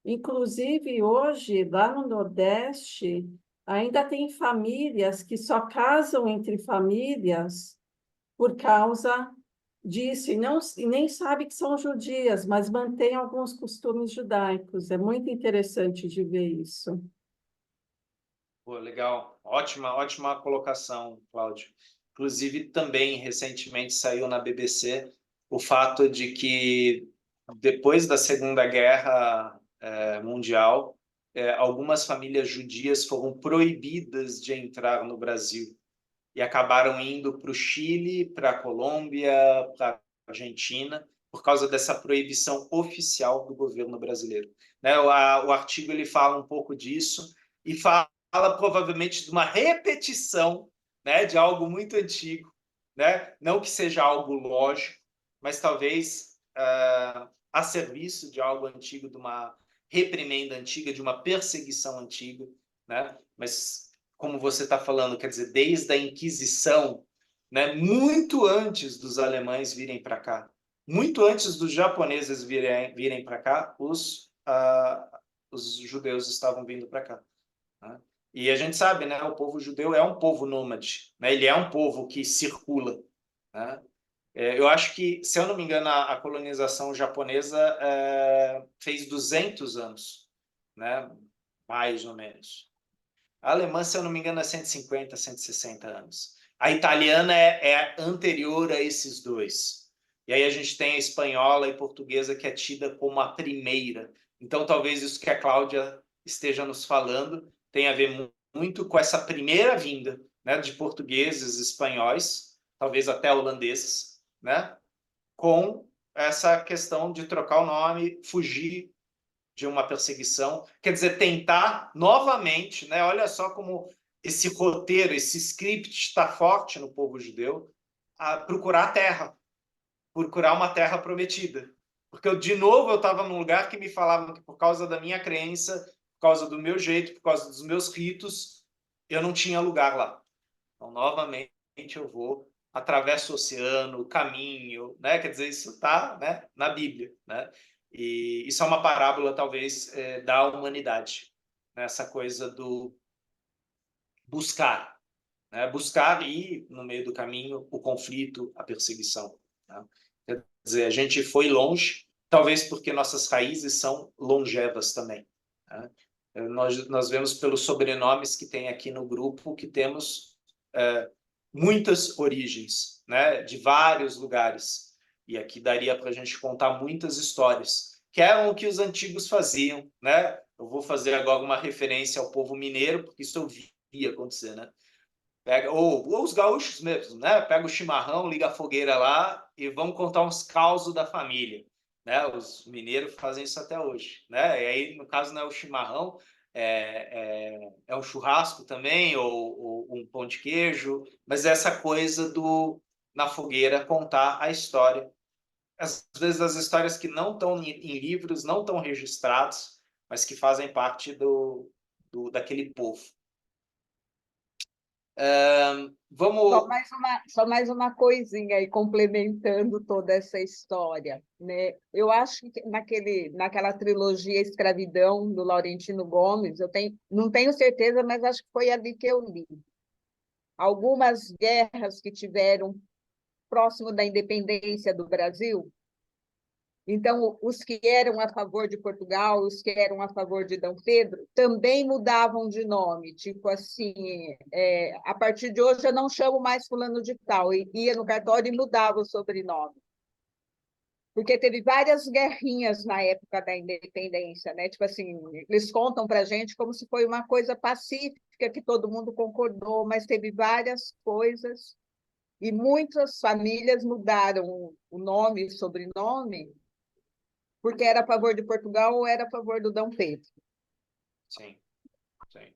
Inclusive, hoje, lá no Nordeste, ainda tem famílias que só casam entre famílias por causa disso, e nem sabe que são judias, mas mantém alguns costumes judaicos. É muito interessante de ver isso. Pô, legal. Ótima colocação, Cláudio. Inclusive, também recentemente saiu na BBC o fato de que depois da Segunda Guerra Mundial, algumas famílias judias foram proibidas de entrar no Brasil e acabaram indo para o Chile, para a Colômbia, para a Argentina, por causa dessa proibição oficial do governo brasileiro. Né? O artigo ele fala um pouco disso e fala provavelmente de uma repetição, né, de algo muito antigo, né? Não que seja algo lógico, mas talvez a serviço de algo antigo, de uma reprimenda antiga, de uma perseguição antiga, né? Mas como você está falando, quer dizer, desde a Inquisição, né, muito antes dos alemães virem para cá, muito antes dos japoneses virem para cá, os judeus estavam vindo para cá. Né? E a gente sabe, né, o povo judeu é um povo nômade, né? Ele é um povo que circula. Né? Eu acho que, se eu não me engano, a colonização japonesa fez 200 anos, né? Mais ou menos. A alemã, se eu não me engano, é 150, 160 anos. A italiana é anterior a esses dois. E aí a gente tem a espanhola e portuguesa, que é tida como a primeira. Então, talvez isso que a Cláudia esteja nos falando tenha a ver muito com essa primeira vinda, né, de portugueses, espanhóis, talvez até holandeses, né, com essa questão de trocar o nome, fugir de uma perseguição, quer dizer, tentar novamente, né? Olha só como esse roteiro, esse script está forte no povo judeu, a procurar a terra, procurar uma terra prometida. Porque, de novo, eu estava num lugar que me falavam que por causa da minha crença, por causa do meu jeito, por causa dos meus ritos, eu não tinha lugar lá. Então, novamente, eu vou, atravesso o oceano, caminho, né? Quer dizer, isso está, né, na Bíblia, né? E isso é uma parábola, talvez, da humanidade, né? Essa coisa do buscar, né? Buscar e, no meio do caminho, o conflito, a perseguição. Né? Quer dizer, a gente foi longe, talvez porque nossas raízes são longevas também. Né? Nós vemos pelos sobrenomes que tem aqui no grupo que temos muitas origens, né? De vários lugares. E aqui daria para a gente contar muitas histórias, que eram o que os antigos faziam, né? Eu vou fazer agora uma referência ao povo mineiro, porque isso eu via acontecer, né? Ou os gaúchos mesmo, né? Pega o chimarrão, liga a fogueira lá e vamos contar uns causos da família, né? Os mineiros fazem isso até hoje, né? E aí, no caso, não é o chimarrão, é um churrasco também, ou um pão de queijo, mas é essa coisa do, na fogueira, contar a história. Às vezes, as histórias que não estão em livros, não estão registrados, mas que fazem parte daquele povo. Vamos. Só mais uma coisinha aí, complementando toda essa história, né? Eu acho que naquela trilogia Escravidão, do Laurentino Gomes, não tenho certeza, mas acho que foi ali que eu li. Algumas guerras que tiveram próximo da independência do Brasil. Então, os que eram a favor de Portugal, os que eram a favor de Dom Pedro, também mudavam de nome. Tipo assim, a partir de hoje eu não chamo mais fulano de tal. E ia no cartório e mudava o sobrenome. Porque teve várias guerrinhas na época da independência, né? Tipo assim, eles contam para a gente como se foi uma coisa pacífica, que todo mundo concordou, mas teve várias coisas. E muitas famílias mudaram o nome e sobrenome porque era a favor de Portugal ou era a favor do Dom Pedro. Sim, sim.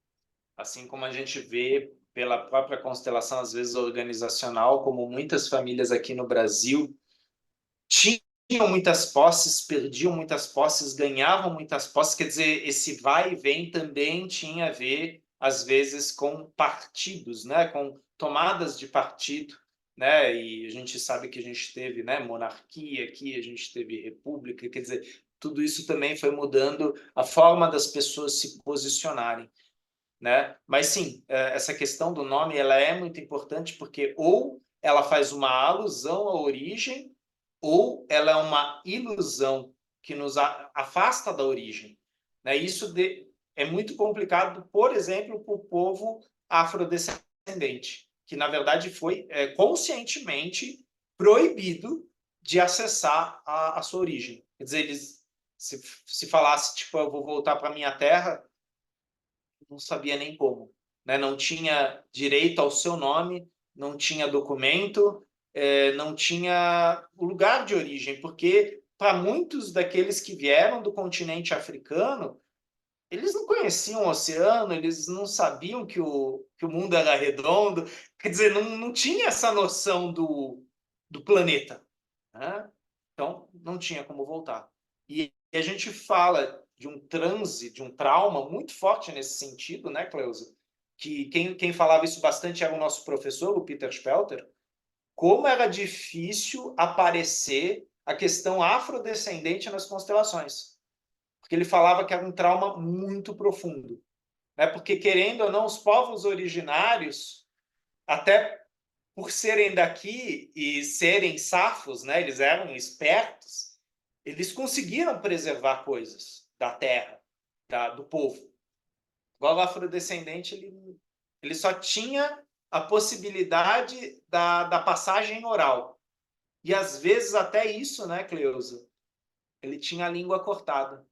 Assim como a gente vê pela própria constelação, às vezes organizacional, como muitas famílias aqui no Brasil tinham muitas posses, perdiam muitas posses, ganhavam muitas posses, quer dizer, esse vai e vem também tinha a ver, às vezes, com partidos, né? Com tomadas de partido, né? E a gente sabe que a gente teve, né, monarquia aqui, a gente teve república, quer dizer, tudo isso também foi mudando a forma das pessoas se posicionarem. né? Mas sim, essa questão do nome ela é muito importante porque ou ela faz uma alusão à origem ou ela é uma ilusão que nos afasta da origem, né? É muito complicado, por exemplo, para o povo afrodescendente, que na verdade foi conscientemente proibido de acessar a sua origem. Quer dizer, eles se falasse, tipo, eu vou voltar para minha terra, não sabia nem como, né? Não tinha direito ao seu nome, não tinha documento, não tinha o lugar de origem, porque para muitos daqueles que vieram do continente africano, eles não conheciam o oceano, eles não sabiam que o mundo era redondo, quer dizer, não tinha essa noção do planeta, né? Então, não tinha como voltar. E a gente fala de um transe, de um trauma muito forte nesse sentido, né, Cleusa? Que quem falava isso bastante era o nosso professor, o Peter Spelter, como era difícil aparecer a questão afrodescendente nas constelações. Porque ele falava que era um trauma muito profundo, né? Porque, querendo ou não, os povos originários, até por serem daqui e serem safos, né? Eles eram espertos, eles conseguiram preservar coisas da terra, do povo. Igual o afrodescendente, ele só tinha a possibilidade da passagem oral. E, às vezes, até isso, né, Cleusa? Ele tinha a língua cortada.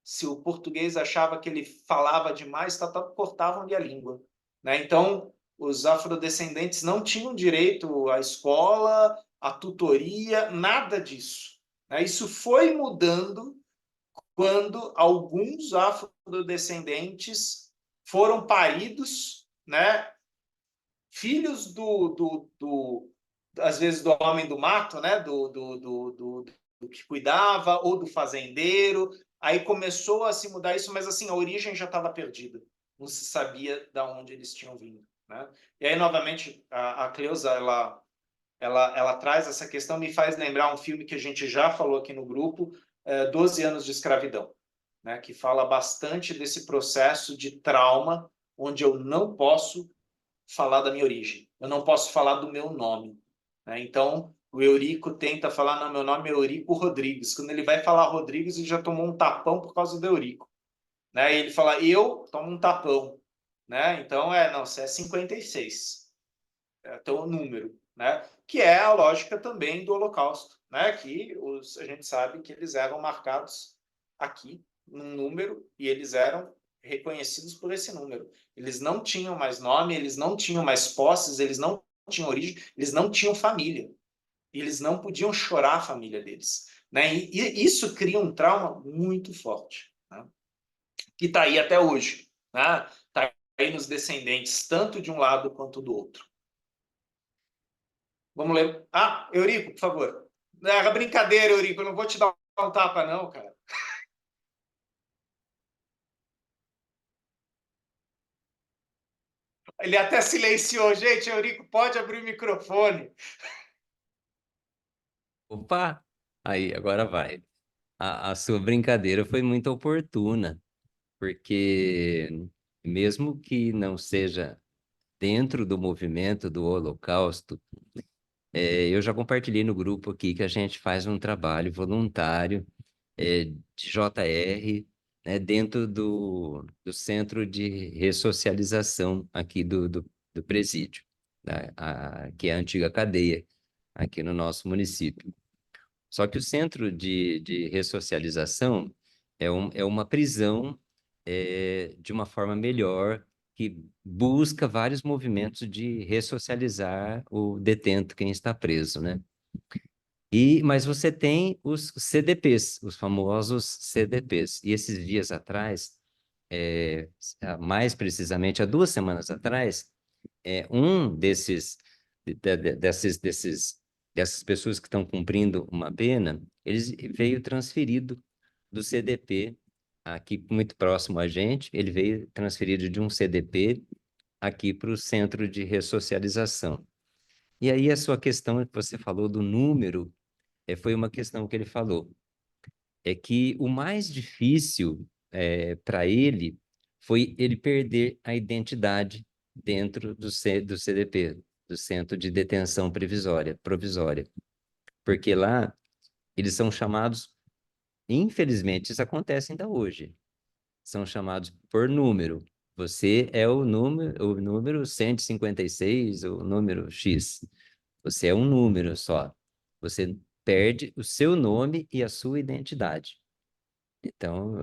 Se o português achava que ele falava demais, cortavam-lhe a língua, né? Então, os afrodescendentes não tinham direito à escola, à tutoria, nada disso, né? Isso foi mudando quando alguns afrodescendentes foram paridos, né? Filhos às vezes, do homem do mato, né? Do que cuidava, ou do fazendeiro. Aí começou a se mudar isso, mas assim, a origem já estava perdida. Não se sabia de onde eles tinham vindo, né? E aí, novamente, a Cleusa, ela traz essa questão, me faz lembrar um filme que a gente já falou aqui no grupo, 12 anos de escravidão, né? Que fala bastante desse processo de trauma, onde eu não posso falar da minha origem, eu não posso falar do meu nome, né? Então, o Eurico tenta falar, não, meu nome é Eurico Rodrigues. Quando ele vai falar Rodrigues, ele já tomou um tapão por causa do Eurico, né? E ele fala, eu tomo um tapão, né? Então, não, você é 56, é teu número, né? Que é a lógica também do Holocausto, né? Que a gente sabe que eles eram marcados aqui num número e eles eram reconhecidos por esse número. Eles não tinham mais nome, eles não tinham mais posses, eles não tinham origem, eles não tinham família. E eles não podiam chorar a família deles, né? E isso cria um trauma muito forte, né? Que está aí até hoje, né? Está aí nos descendentes, tanto de um lado quanto do outro. Vamos ler. Ah, Eurico, por favor. Era brincadeira, Eurico, eu não vou te dar um tapa, não, cara. Ele até silenciou. Gente, Eurico, pode abrir o microfone. Opa! Aí, agora vai. A sua brincadeira foi muito oportuna, porque mesmo que não seja dentro do movimento do Holocausto, eu já compartilhei no grupo aqui que a gente faz um trabalho voluntário de JR, né, dentro do Centro de Ressocialização aqui do presídio, né, que é a antiga cadeia aqui no nosso município. Só que o Centro de Ressocialização é uma prisão de uma forma melhor, que busca vários movimentos de ressocializar o detento, quem está preso, né? Mas você tem os CDPs, os famosos CDPs. E esses dias atrás, mais precisamente há 2 semanas atrás, um dessas pessoas que estão cumprindo uma pena, eles veio transferido do CDP, aqui muito próximo a gente, ele veio transferido de um CDP aqui para o Centro de Ressocialização. E aí a sua questão que você falou do número, foi uma questão que ele falou. É que o mais difícil para ele foi ele perder a identidade dentro do CDP, do Centro de Detenção Provisória. Porque lá eles são chamados, infelizmente, isso acontece ainda hoje, são chamados por número. Você é o número 156, o número X. Você é um número só. Você perde o seu nome e a sua identidade. Então,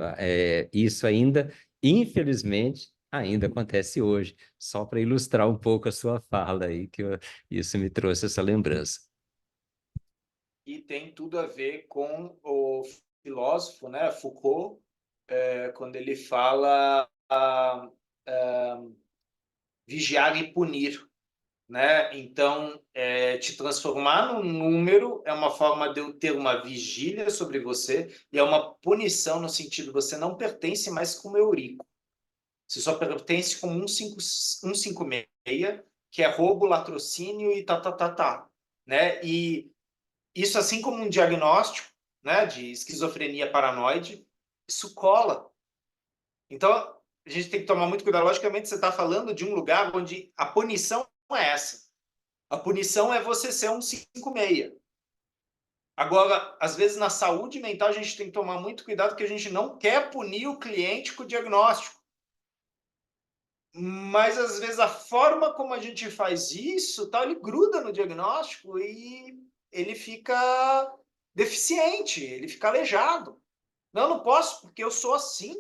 isso ainda, infelizmente, ainda acontece hoje. Só para ilustrar um pouco a sua fala aí, isso me trouxe essa lembrança. E tem tudo a ver com o filósofo, né, Foucault, quando ele fala vigiar e punir, né? Então, te transformar num número é uma forma de eu ter uma vigília sobre você e é uma punição no sentido você não pertence mais como Eurico. Você só pertence como 156, que é roubo, latrocínio e tá, né? E isso, assim como um diagnóstico, né, de esquizofrenia paranoide, isso cola. Então, a gente tem que tomar muito cuidado. Logicamente, você está falando de um lugar onde a punição não é essa. A punição é você ser um 56. Agora, às vezes, na saúde mental, a gente tem que tomar muito cuidado porque a gente não quer punir o cliente com o diagnóstico. Mas, às vezes, a forma como a gente faz isso, tá, ele gruda no diagnóstico e ele fica deficiente, ele fica aleijado. Não posso porque eu sou assim.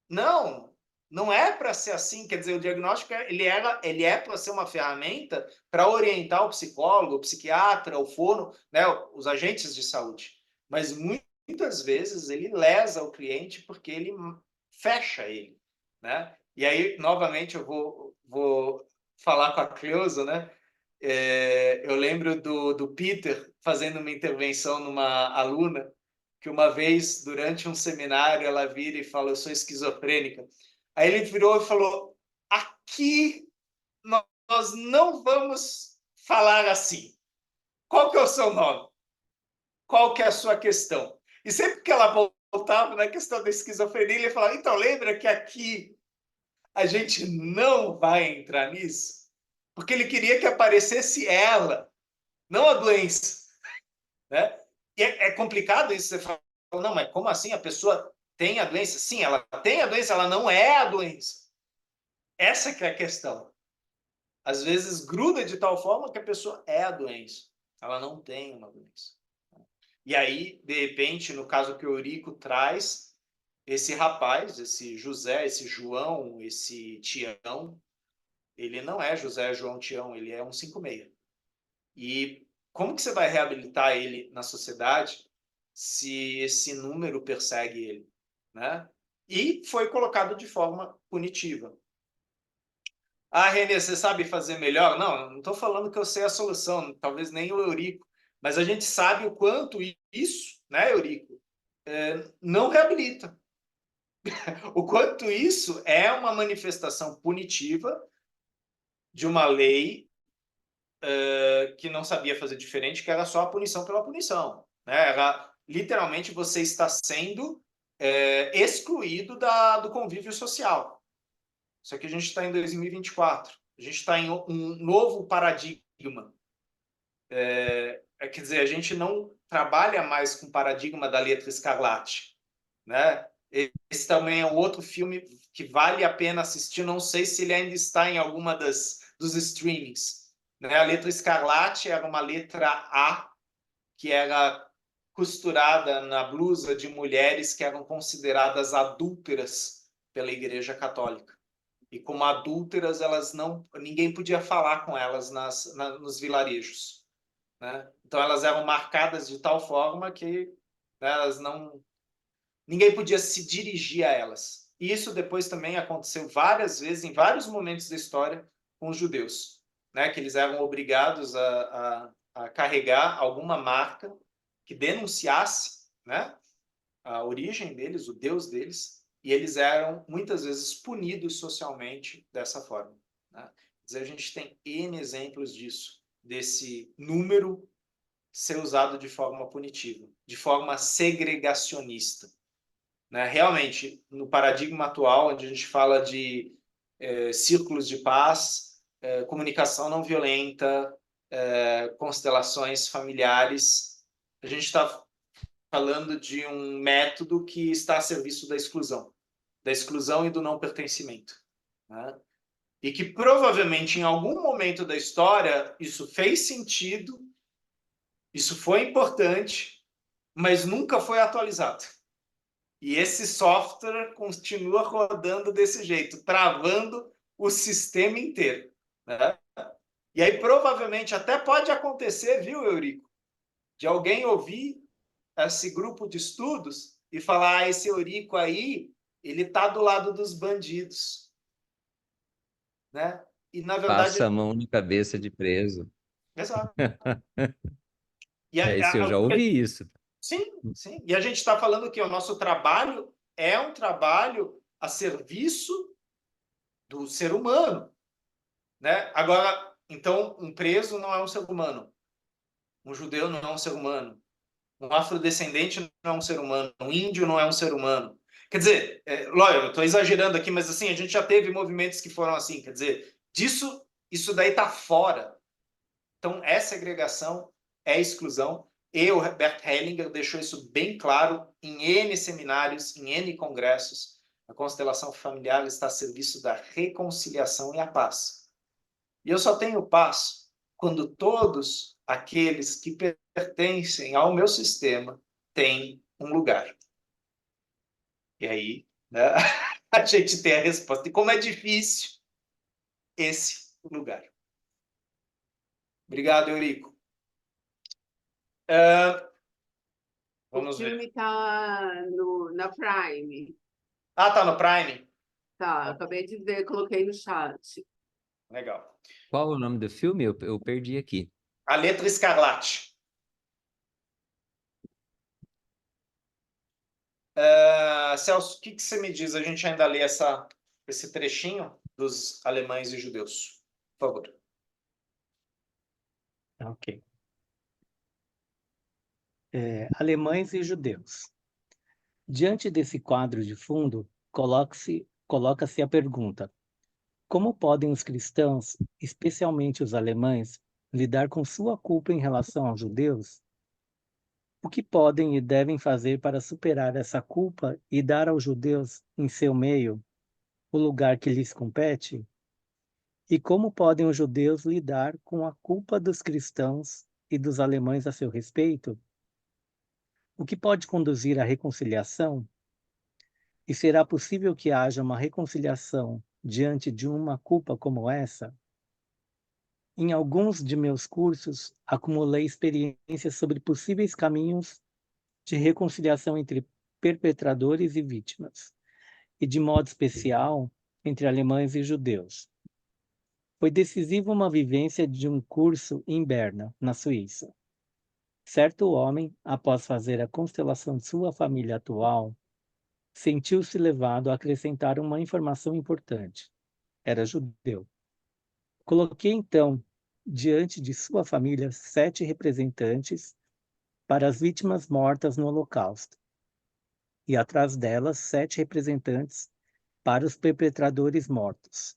Não, não é para ser assim. Quer dizer, o diagnóstico ele é para ser uma ferramenta para orientar o psicólogo, o psiquiatra, o fono, né, os agentes de saúde. Mas muitas vezes ele lesa o cliente porque ele fecha ele, né? E aí, novamente, eu vou falar com a Cleusa, né? Eu lembro do Peter fazendo uma intervenção numa aluna que uma vez, durante um seminário, ela vira e fala, eu sou esquizofrênica. Aí ele virou e falou, aqui nós não vamos falar assim. Qual que é o seu nome? Qual que é a sua questão? E sempre que ela voltava na questão da esquizofrenia, ele falava, então lembra que aqui a gente não vai entrar nisso? Porque ele queria que aparecesse ela, não a doença, né? E é complicado isso, você fala, não, mas como assim a pessoa tem a doença? Sim, ela tem a doença, ela não é a doença. Essa que é a questão. Às vezes gruda de tal forma que a pessoa é a doença. Ela não tem uma doença. E aí, de repente, no caso que o Eurico traz, esse rapaz, esse José, esse João, esse Tião, ele não é José, João, Tião, ele é um 56. E como que você vai reabilitar ele na sociedade se esse número persegue ele, né? E foi colocado de forma punitiva. Ah, Renê, você sabe fazer melhor? Não estou falando que eu sei a solução, talvez nem o Eurico, mas a gente sabe o quanto isso, né, Eurico, não reabilita. O quanto isso é uma manifestação punitiva de uma lei que não sabia fazer diferente, que era só a punição pela punição. Né? Era, literalmente, você está sendo excluído do convívio social. Só que a gente está em 2024. A gente está em um novo paradigma. Quer dizer, a gente não trabalha mais com o paradigma da letra escarlate. Né? Esse também é um outro filme que vale a pena assistir. Não sei se ele ainda está em alguma dos streamings. Né? A letra escarlate era uma letra A que era costurada na blusa de mulheres que eram consideradas adúlteras pela Igreja Católica. E como adúlteras, ninguém podia falar com elas nos vilarejos. Né? Então elas eram marcadas de tal forma que, né, ninguém podia se dirigir a elas. E isso depois também aconteceu várias vezes, em vários momentos da história, com os judeus, né? Que eles eram obrigados a carregar alguma marca que denunciasse, né, a origem deles, o Deus deles, e eles eram muitas vezes punidos socialmente dessa forma. Né? Quer dizer, a gente tem N exemplos disso, desse número ser usado de forma punitiva, de forma segregacionista. né? Realmente, no paradigma atual, onde a gente fala de círculos de paz, comunicação não violenta, constelações familiares, a gente está falando de um método que está a serviço da exclusão e do não pertencimento, né? E que provavelmente em algum momento da história isso fez sentido, isso foi importante, mas nunca foi atualizado. E esse software continua rodando desse jeito, travando o sistema inteiro, né? E aí provavelmente até pode acontecer, viu, Eurico, de alguém ouvir esse grupo de estudos e falar: esse Eurico aí, ele está do lado dos bandidos, né? E na Passa a verdade, mão na cabeça de preso. exato. E É isso, eu já ouvi isso. sim, sim. E a gente está falando que o nosso trabalho é um trabalho a serviço do ser humano, né? Agora, então, um preso não é um ser humano, um judeu não é um ser humano, um afrodescendente não é um ser humano, um índio não é um ser humano. Quer dizer, lógico, eu estou exagerando aqui, mas assim, a gente já teve movimentos que foram assim, quer dizer, isso daí está fora. Então, é segregação, é exclusão, e o Bert Hellinger deixou isso bem claro em N seminários, em N congressos. A constelação familiar está a serviço da reconciliação e a paz. E eu só tenho paz quando todos aqueles que pertencem ao meu sistema têm um lugar. E aí, né, a gente tem a resposta. E como é difícil esse lugar. Obrigado, Eurico. O Vamos ver. filme está na Prime. Ah, tá no Prime? Tá, acabei de ver, coloquei no chat. Legal. Qual o nome do filme? Eu perdi aqui. A Letra Escarlate. Celso, o que você me diz? A gente ainda lê esse trechinho dos alemães e judeus. Por favor. Ok. Alemães e judeus. Diante desse quadro de fundo, coloca-se a pergunta: como podem os cristãos, especialmente os alemães, lidar com sua culpa em relação aos judeus? O que podem e devem fazer para superar essa culpa e dar aos judeus, em seu meio, o lugar que lhes compete? E como podem os judeus lidar com a culpa dos cristãos e dos alemães a seu respeito? O que pode conduzir à reconciliação? E será possível que haja uma reconciliação diante de uma culpa como essa? Em alguns de meus cursos, acumulei experiências sobre possíveis caminhos de reconciliação entre perpetradores e vítimas, e de modo especial entre alemães e judeus. Foi decisiva uma vivência de um curso em Berna, na Suíça. Certo homem, após fazer a constelação de sua família atual, sentiu-se levado a acrescentar uma informação importante. Era judeu. Coloquei então diante de sua família 7 representantes para as vítimas mortas no Holocausto, e atrás delas 7 representantes para os perpetradores mortos.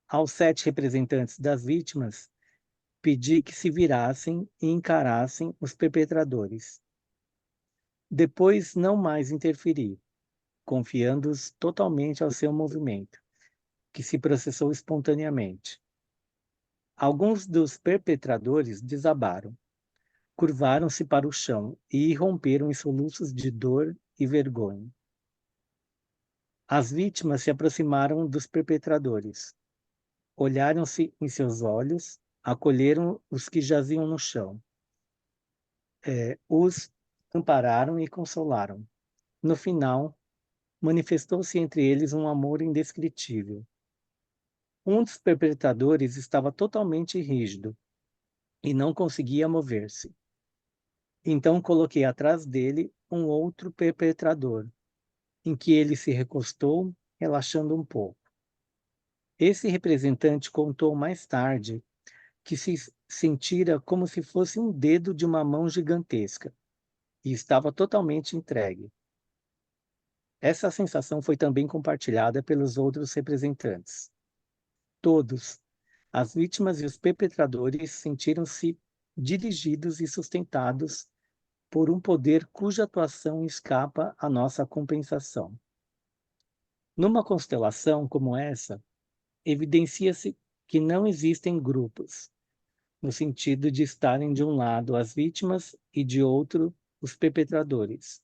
Aos 7 representantes das vítimas, pedi que se virassem e encarassem os perpetradores. Depois não mais interferi, confiando-os totalmente ao seu movimento, que se processou espontaneamente. Alguns dos perpetradores desabaram, curvaram-se para o chão e irromperam em soluços de dor e vergonha. As vítimas se aproximaram dos perpetradores, olharam-se em seus olhos, acolheram os que jaziam no chão, os ampararam e consolaram. No final, manifestou-se entre eles um amor indescritível. Um dos perpetradores estava totalmente rígido e não conseguia mover-se. Então coloquei atrás dele um outro perpetrador, em que ele se recostou, relaxando um pouco. Esse representante contou mais tarde que se sentira como se fosse um dedo de uma mão gigantesca e estava totalmente entregue. Essa sensação foi também compartilhada pelos outros representantes. Todos, as vítimas e os perpetradores, sentiram-se dirigidos e sustentados por um poder cuja atuação escapa à nossa compreensão. Numa constelação como essa, evidencia-se que não existem grupos, no sentido de estarem de um lado as vítimas e de outro os perpetradores.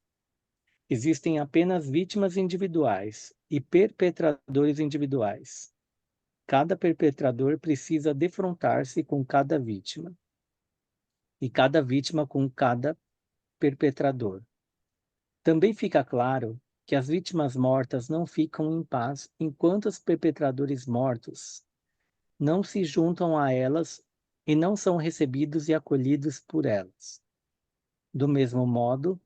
Existem apenas vítimas individuais e perpetradores individuais. Cada perpetrador precisa defrontar-se com cada vítima, e cada vítima com cada perpetrador. Também fica claro que as vítimas mortas não ficam em paz enquanto os perpetradores mortos não se juntam a elas e não são recebidos e acolhidos por elas. Do mesmo modo,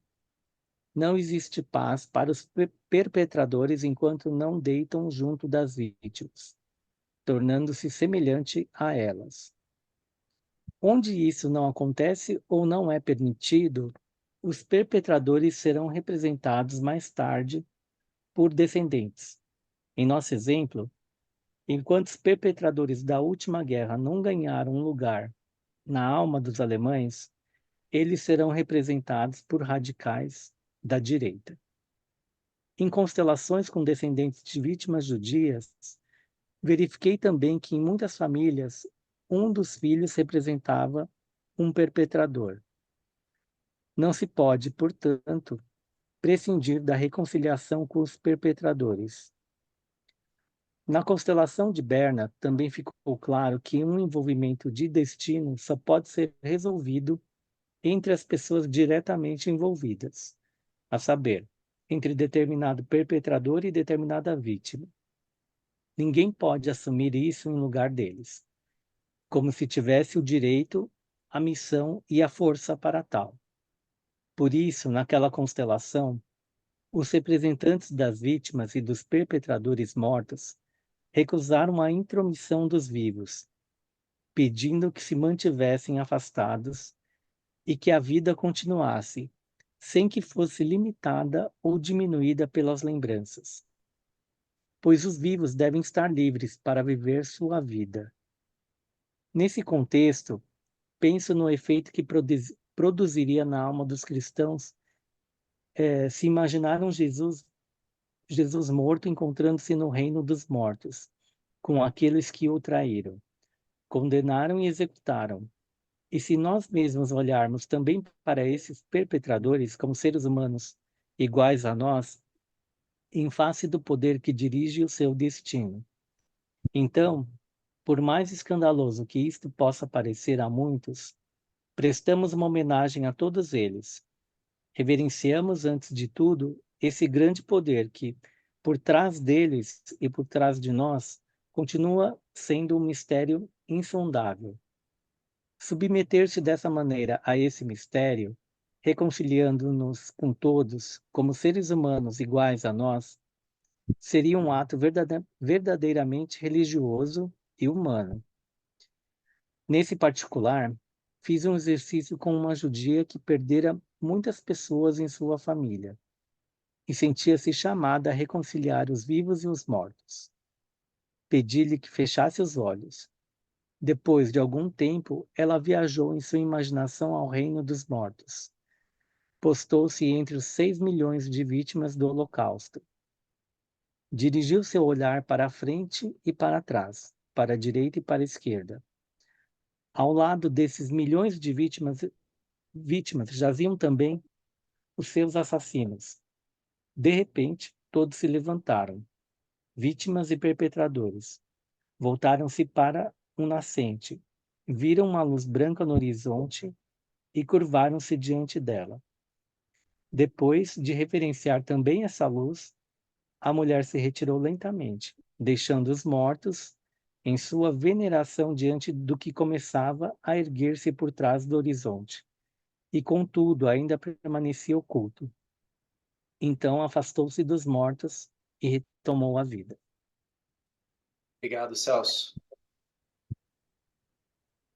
não existe paz para os perpetradores enquanto não deitam junto das vítimas, tornando-se semelhante a elas. Onde isso não acontece ou não é permitido, os perpetradores serão representados mais tarde por descendentes. Em nosso exemplo, enquanto os perpetradores da última guerra não ganharam um lugar na alma dos alemães, eles serão representados por radicais da direita. Em constelações com descendentes de vítimas judias, verifiquei também que em muitas famílias, um dos filhos representava um perpetrador. Não se pode, portanto, prescindir da reconciliação com os perpetradores. Na constelação de Berna, também ficou claro que um envolvimento de destino só pode ser resolvido entre as pessoas diretamente envolvidas, a saber, entre determinado perpetrador e determinada vítima. Ninguém pode assumir isso em lugar deles, como se tivesse o direito, a missão e a força para tal. Por isso, naquela constelação, os representantes das vítimas e dos perpetradores mortos recusaram a intromissão dos vivos, pedindo que se mantivessem afastados e que a vida continuasse, sem que fosse limitada ou diminuída pelas lembranças. Pois os vivos devem estar livres para viver sua vida. Nesse contexto, penso no efeito que produziria na alma dos cristãos se imaginaram Jesus morto encontrando-se no reino dos mortos, com aqueles que o traíram, condenaram e executaram. E se nós mesmos olharmos também para esses perpetradores como seres humanos iguais a nós, em face do poder que dirige o seu destino. Então, por mais escandaloso que isto possa parecer a muitos, prestamos uma homenagem a todos eles. Reverenciamos, antes de tudo, esse grande poder que, por trás deles e por trás de nós, continua sendo um mistério insondável. Submeter-se dessa maneira a esse mistério, reconciliando-nos com todos como seres humanos iguais a nós, seria um ato verdadeiramente religioso e humano. Nesse particular, fiz um exercício com uma judia que perdera muitas pessoas em sua família e sentia-se chamada a reconciliar os vivos e os mortos. Pedi-lhe que fechasse os olhos. Depois de algum tempo, ela viajou em sua imaginação ao reino dos mortos. Postou-se entre os 6 milhões de vítimas do Holocausto. Dirigiu seu olhar para a frente e para trás, para a direita e para a esquerda. Ao lado desses milhões de vítimas jaziam também os seus assassinos. De repente, todos se levantaram, vítimas e perpetradores. Voltaram-se para um nascente, viram uma luz branca no horizonte e curvaram-se diante dela. Depois de reverenciar também essa luz, a mulher se retirou lentamente, deixando os mortos em sua veneração diante do que começava a erguer-se por trás do horizonte, e contudo ainda permanecia oculto. Então afastou-se dos mortos e retomou a vida. Obrigado, Celso.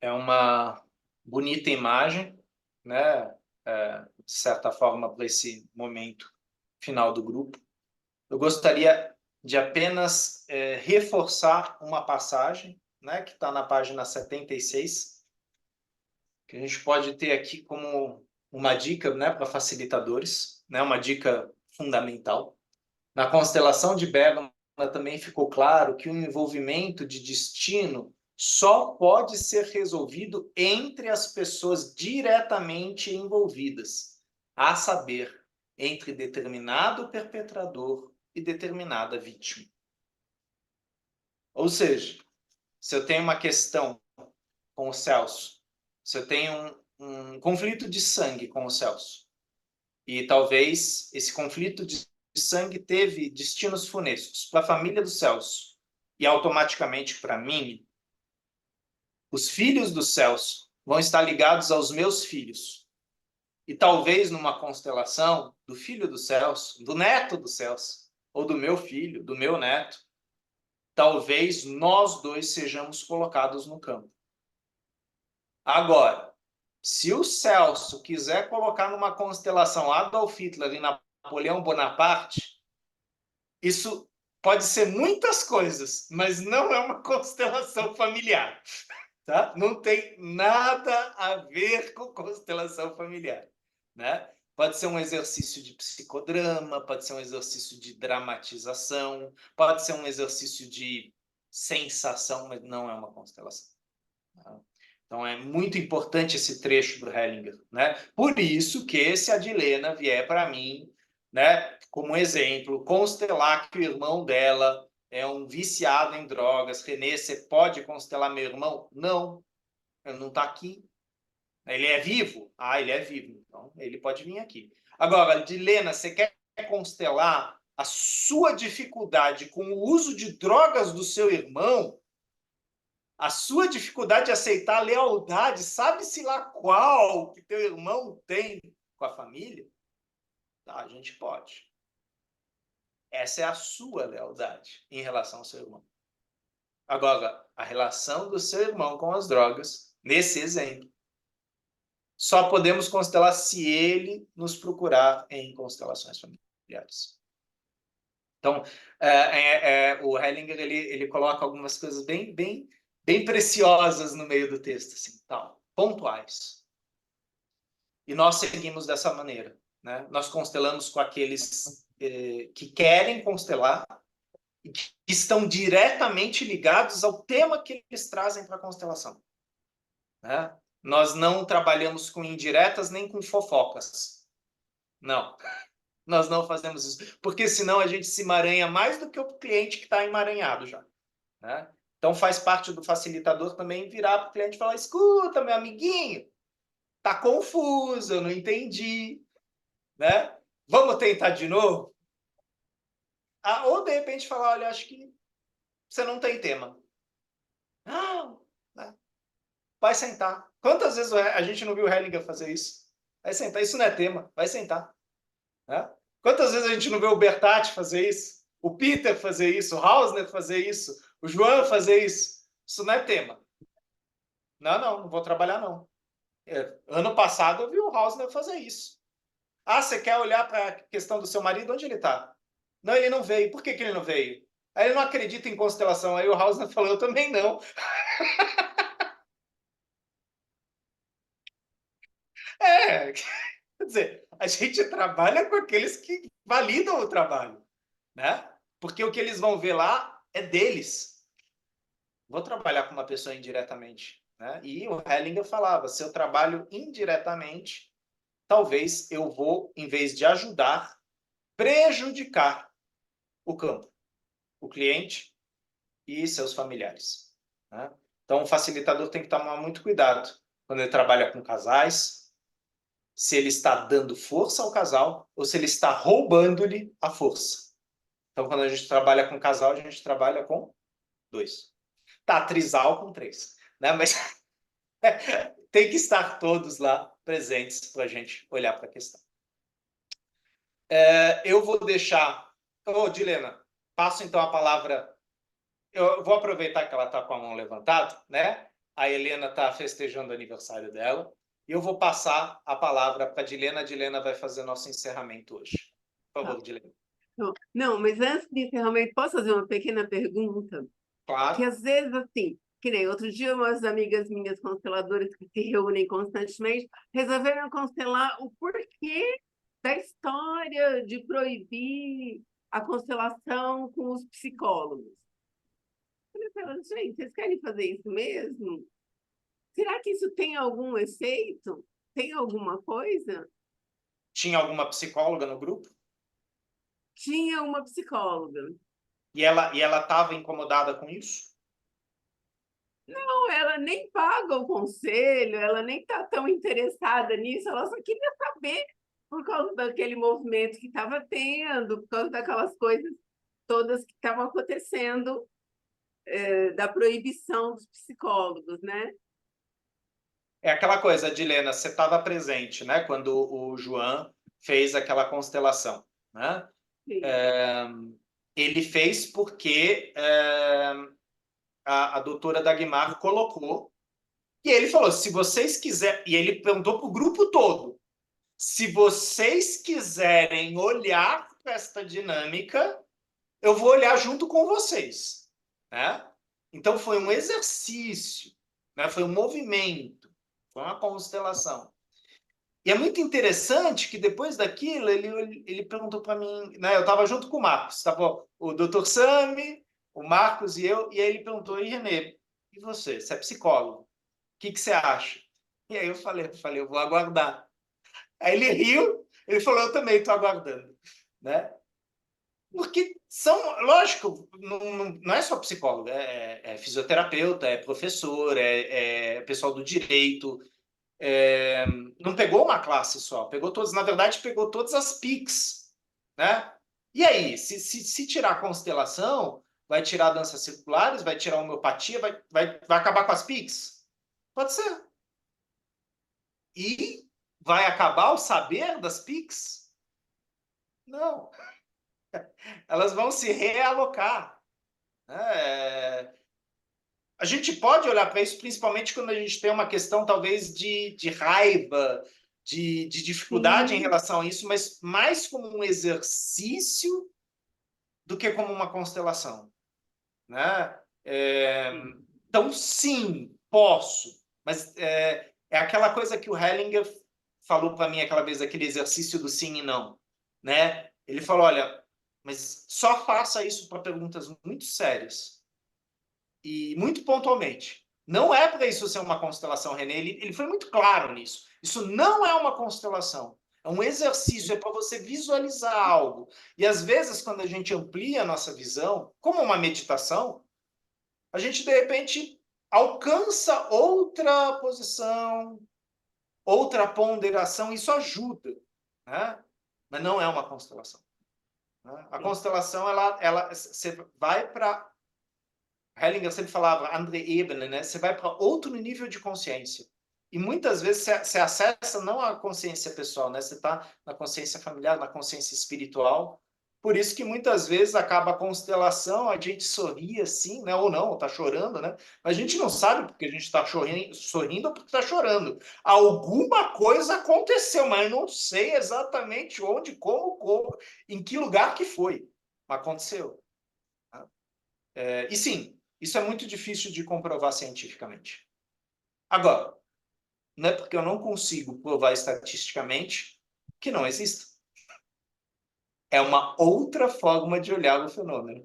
É uma bonita imagem, né? De certa forma, para esse momento final do grupo. eu gostaria de apenas reforçar uma passagem, né, que está na página 76, que a gente pode ter aqui como uma dica, né, para facilitadores, né, uma dica fundamental. Na constelação de Bergman também ficou claro que o envolvimento de destino só pode ser resolvido entre as pessoas diretamente envolvidas, a saber, entre determinado perpetrador e determinada vítima. Ou seja, se eu tenho uma questão com o Celso, se eu tenho um conflito de sangue com o Celso, e talvez esse conflito de sangue teve destinos funestos para a família do Celso e automaticamente para mim, os filhos do Celso vão estar ligados aos meus filhos. E talvez numa constelação do filho do Celso, do neto do Celso, ou do meu filho, do meu neto, talvez nós dois sejamos colocados no campo. Agora, se o Celso quiser colocar numa constelação Adolf Hitler e Napoleão Bonaparte, isso pode ser muitas coisas, mas não é uma constelação familiar. Tá? Não tem nada a ver com constelação familiar. Né? Pode ser um exercício de psicodrama, pode ser um exercício de dramatização, pode ser um exercício de sensação, mas não é uma constelação. Tá? Então, é muito importante esse trecho do Hellinger. Né? Por isso que, se a Dilena vier para mim, né, como exemplo, constelar que o irmão dela é um viciado em drogas, Renê, você pode constelar meu irmão? Não, ele não está aqui. Ele é vivo? Ah, ele é vivo, então ele pode vir aqui. Agora, Dilena, você quer constelar a sua dificuldade com o uso de drogas do seu irmão? A sua dificuldade de aceitar a lealdade, sabe-se lá qual que teu irmão tem com a família? Tá, a gente pode. Essa é a sua lealdade em relação ao seu irmão. Agora, a relação do seu irmão com as drogas, nesse exemplo, só podemos constelar se ele nos procurar em constelações familiares. Então, o Hellinger ele coloca algumas coisas bem preciosas no meio do texto, assim, tal, pontuais. E nós seguimos dessa maneira. Né? Nós constelamos com aqueles que querem constelar e que estão diretamente ligados ao tema que eles trazem para a constelação. Né? Nós não trabalhamos com indiretas nem com fofocas. Não. Nós não fazemos isso. Porque senão a gente se emaranha mais do que o cliente que está emaranhado já. Né? Então faz parte do facilitador também virar para o cliente e falar: escuta, meu amiguinho, tá confuso, eu não entendi. Né? Vamos tentar de novo? Ou de repente falar: olha, acho que você não tem tema. Não, né? Vai sentar. Quantas vezes a gente não viu o Hellinger fazer isso? Vai sentar, isso não é tema, vai sentar. Né? Quantas vezes a gente não vê o Bertatti fazer isso? O Peter fazer isso, o Hausner fazer isso, o João fazer isso? Isso não é tema. Não vou trabalhar não. Ano passado eu vi o Hausner fazer isso. Você quer olhar para a questão do seu marido? Onde ele está? Não, ele não veio. Por que ele não veio? Aí ele não acredita em constelação. Aí o Hausner falou: eu também não. Quer dizer, a gente trabalha com aqueles que validam o trabalho, né? Porque o que eles vão ver lá é deles. Vou trabalhar com uma pessoa indiretamente, né? E o Hellinger falava: se eu trabalho indiretamente, talvez eu vou, em vez de ajudar, prejudicar o campo, o cliente e seus familiares. Né? Então, o facilitador tem que tomar muito cuidado quando ele trabalha com casais, se ele está dando força ao casal ou se ele está roubando-lhe a força. Então, quando a gente trabalha com casal, a gente trabalha com 2. Tá, trisal com 3. Né? Mas tem que estar todos lá presentes para a gente olhar para a questão. Eu vou deixar... Dilena, passo então a palavra... Eu vou aproveitar que ela está com a mão levantada, né? A Helena está festejando o aniversário dela. E eu vou passar a palavra para a Dilena. A Dilena vai fazer nosso encerramento hoje. Por favor, Dilena. Certo. Não, mas antes disso, realmente, posso fazer uma pequena pergunta? Que Claro. às vezes, assim, que nem outro dia, umas amigas minhas consteladoras que se reúnem constantemente resolveram constelar o porquê da história de proibir a constelação com os psicólogos. Eu falei para elas, gente, vocês querem fazer isso mesmo? Será que isso tem algum efeito? Tem alguma coisa? Tinha alguma psicóloga no grupo? Tinha uma psicóloga. E ela estava incomodada com isso? Não, ela nem paga o conselho, ela nem está tão interessada nisso, ela só queria saber por causa daquele movimento que estava tendo, por causa daquelas coisas todas que estavam acontecendo, da proibição dos psicólogos, né? É aquela coisa, Adilena, você estava presente, né, quando o João fez aquela constelação, né? Sim. Ele fez porque a doutora Dagmar colocou, e ele falou, se vocês quiserem, e ele perguntou para o grupo todo, se vocês quiserem olhar para esta dinâmica, eu vou olhar junto com vocês, né? Então foi um exercício, né? Foi um movimento, foi uma constelação. E é muito interessante que depois daquilo ele perguntou para mim, né? Eu estava junto com o Marcos, estava o Dr. Sami, o Marcos e eu, e aí ele perguntou, e Renê, e você? Você é psicólogo? O que você acha? E aí eu falei, eu vou aguardar. Aí ele riu, ele falou, eu também estou aguardando, né? Porque são, lógico, não é só psicólogo, é fisioterapeuta, é professor, é pessoal do direito, não pegou uma classe só, pegou todas, na verdade, pegou todas as PICs, né? E aí, se tirar a constelação, vai tirar danças circulares, vai tirar a homeopatia, vai acabar com as PICs? Pode ser. E vai acabar o saber das PICs? Não. Elas vão se realocar. A gente pode olhar para isso, principalmente quando a gente tem uma questão, talvez, de raiva, de dificuldade em relação a isso, mas mais como um exercício do que como uma constelação, né? Então, sim, posso, mas é aquela coisa que o Hellinger falou para mim aquela vez, aquele exercício do sim e não, né? Ele falou, olha, mas só faça isso para perguntas muito sérias e muito pontualmente. Não é para isso ser uma constelação, René. Ele foi muito claro nisso. Isso não é uma constelação. É um exercício, é para você visualizar algo. E às vezes, quando a gente amplia a nossa visão, como uma meditação, a gente, de repente, alcança outra posição, outra ponderação. Isso ajuda, né? Mas não é uma constelação, né? A constelação, você vai para... Hellinger sempre falava, andere Ebene, né? Você vai para outro nível de consciência. E muitas vezes você acessa não a consciência pessoal, né? Você está na consciência familiar, na consciência espiritual. Por isso que muitas vezes acaba a constelação, a gente sorri assim, né? Ou não, está chorando, né? Mas a gente não sabe porque a gente está sorrindo ou porque está chorando. Alguma coisa aconteceu, mas eu não sei exatamente onde, como, em que lugar que foi. Mas aconteceu. E sim, isso é muito difícil de comprovar cientificamente. Agora, não é porque eu não consigo provar estatisticamente que não exista. É uma outra forma de olhar o fenômeno.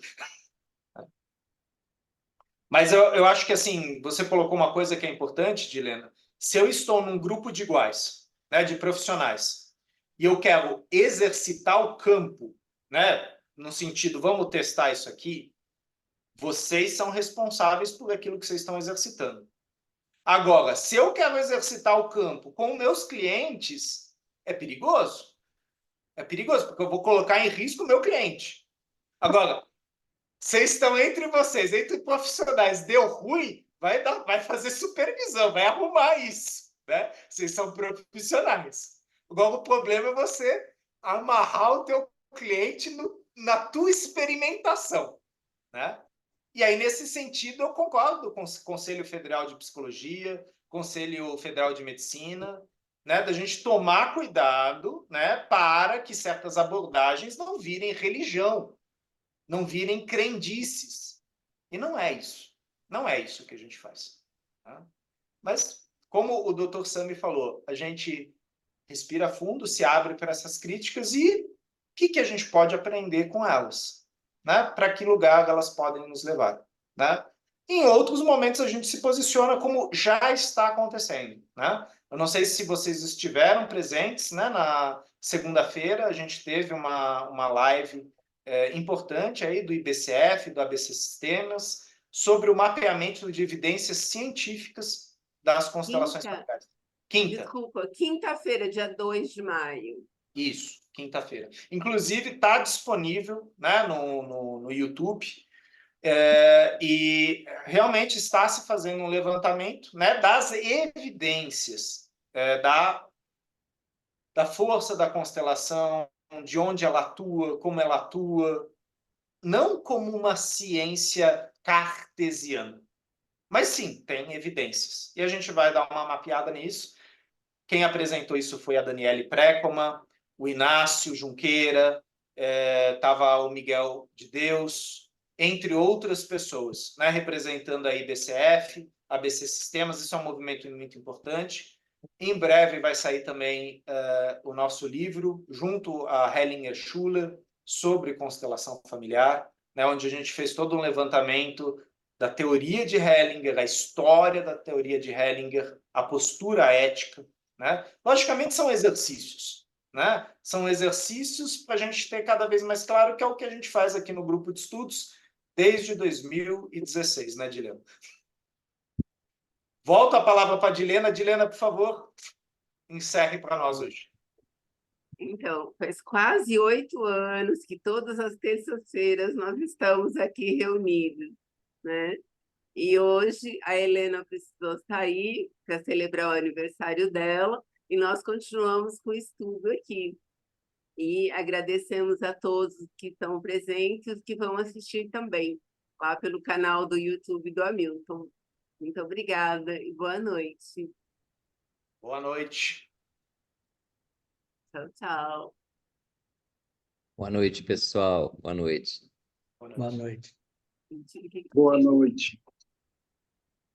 Mas eu acho que, assim, você colocou uma coisa que é importante, Dilena. Se eu estou num grupo de iguais, né, de profissionais, e eu quero exercitar o campo, né, no sentido, vamos testar isso aqui, vocês são responsáveis por aquilo que vocês estão exercitando. Agora, se eu quero exercitar o campo com meus clientes, é perigoso. É perigoso, porque eu vou colocar em risco o meu cliente. Agora, vocês estão entre vocês, entre profissionais, deu ruim, vai fazer supervisão, vai arrumar isso, né? Vocês são profissionais. Agora, o problema é você amarrar o teu cliente na tua experimentação, né? E aí, nesse sentido, eu concordo com o Conselho Federal de Psicologia, Conselho Federal de Medicina, né, da gente tomar cuidado, né, para que certas abordagens não virem religião, não virem crendices. E não é isso. Não é isso que a gente faz. Tá? Mas, como o Dr. Sami falou, a gente respira fundo, se abre para essas críticas e o que a gente pode aprender com elas? Né? Para que lugar elas podem nos levar? Né? Em outros momentos, a gente se posiciona como já está acontecendo. Né? Eu não sei se vocês estiveram presentes, né? Na segunda-feira, a gente teve uma live importante aí do IBCF, do ABC Sistemas, sobre o mapeamento de evidências científicas das constelações familiares. Desculpa, quinta-feira, dia 2 de maio. Isso, quinta-feira. Inclusive, está disponível, né, no YouTube, e realmente está se fazendo um levantamento, né, das evidências da força da constelação, de onde ela atua, como ela atua, não como uma ciência cartesiana, mas sim, tem evidências. E a gente vai dar uma mapeada nisso. Quem apresentou isso foi a Daniele Précoma, o Inácio Junqueira, estava o Miguel de Deus, entre outras pessoas, né, representando a IBCF, ABC Sistemas. Isso é um movimento muito importante. Em breve vai sair também o nosso livro, junto a Hellinger Schuller, sobre constelação familiar, né, onde a gente fez todo um levantamento da teoria de Hellinger, a história da teoria de Hellinger, a postura ética. Né? Logicamente, são exercícios. Né? São exercícios para a gente ter cada vez mais claro que é o que a gente faz aqui no grupo de estudos desde 2016, né, Dilena? Volto a palavra para a Dilena. Dilena, por favor, encerre para nós hoje. Então, faz quase 8 anos que todas as terças-feiras nós estamos aqui reunidos, né? E hoje a Helena precisou sair para celebrar o aniversário dela e nós continuamos com o estudo aqui. E agradecemos a todos que estão presentes e os que vão assistir também, lá pelo canal do YouTube do Hamilton. Muito obrigada e boa noite. Boa noite. Tchau, tchau. Boa noite, pessoal. Boa noite. Boa noite. Mentira, que- Boa noite.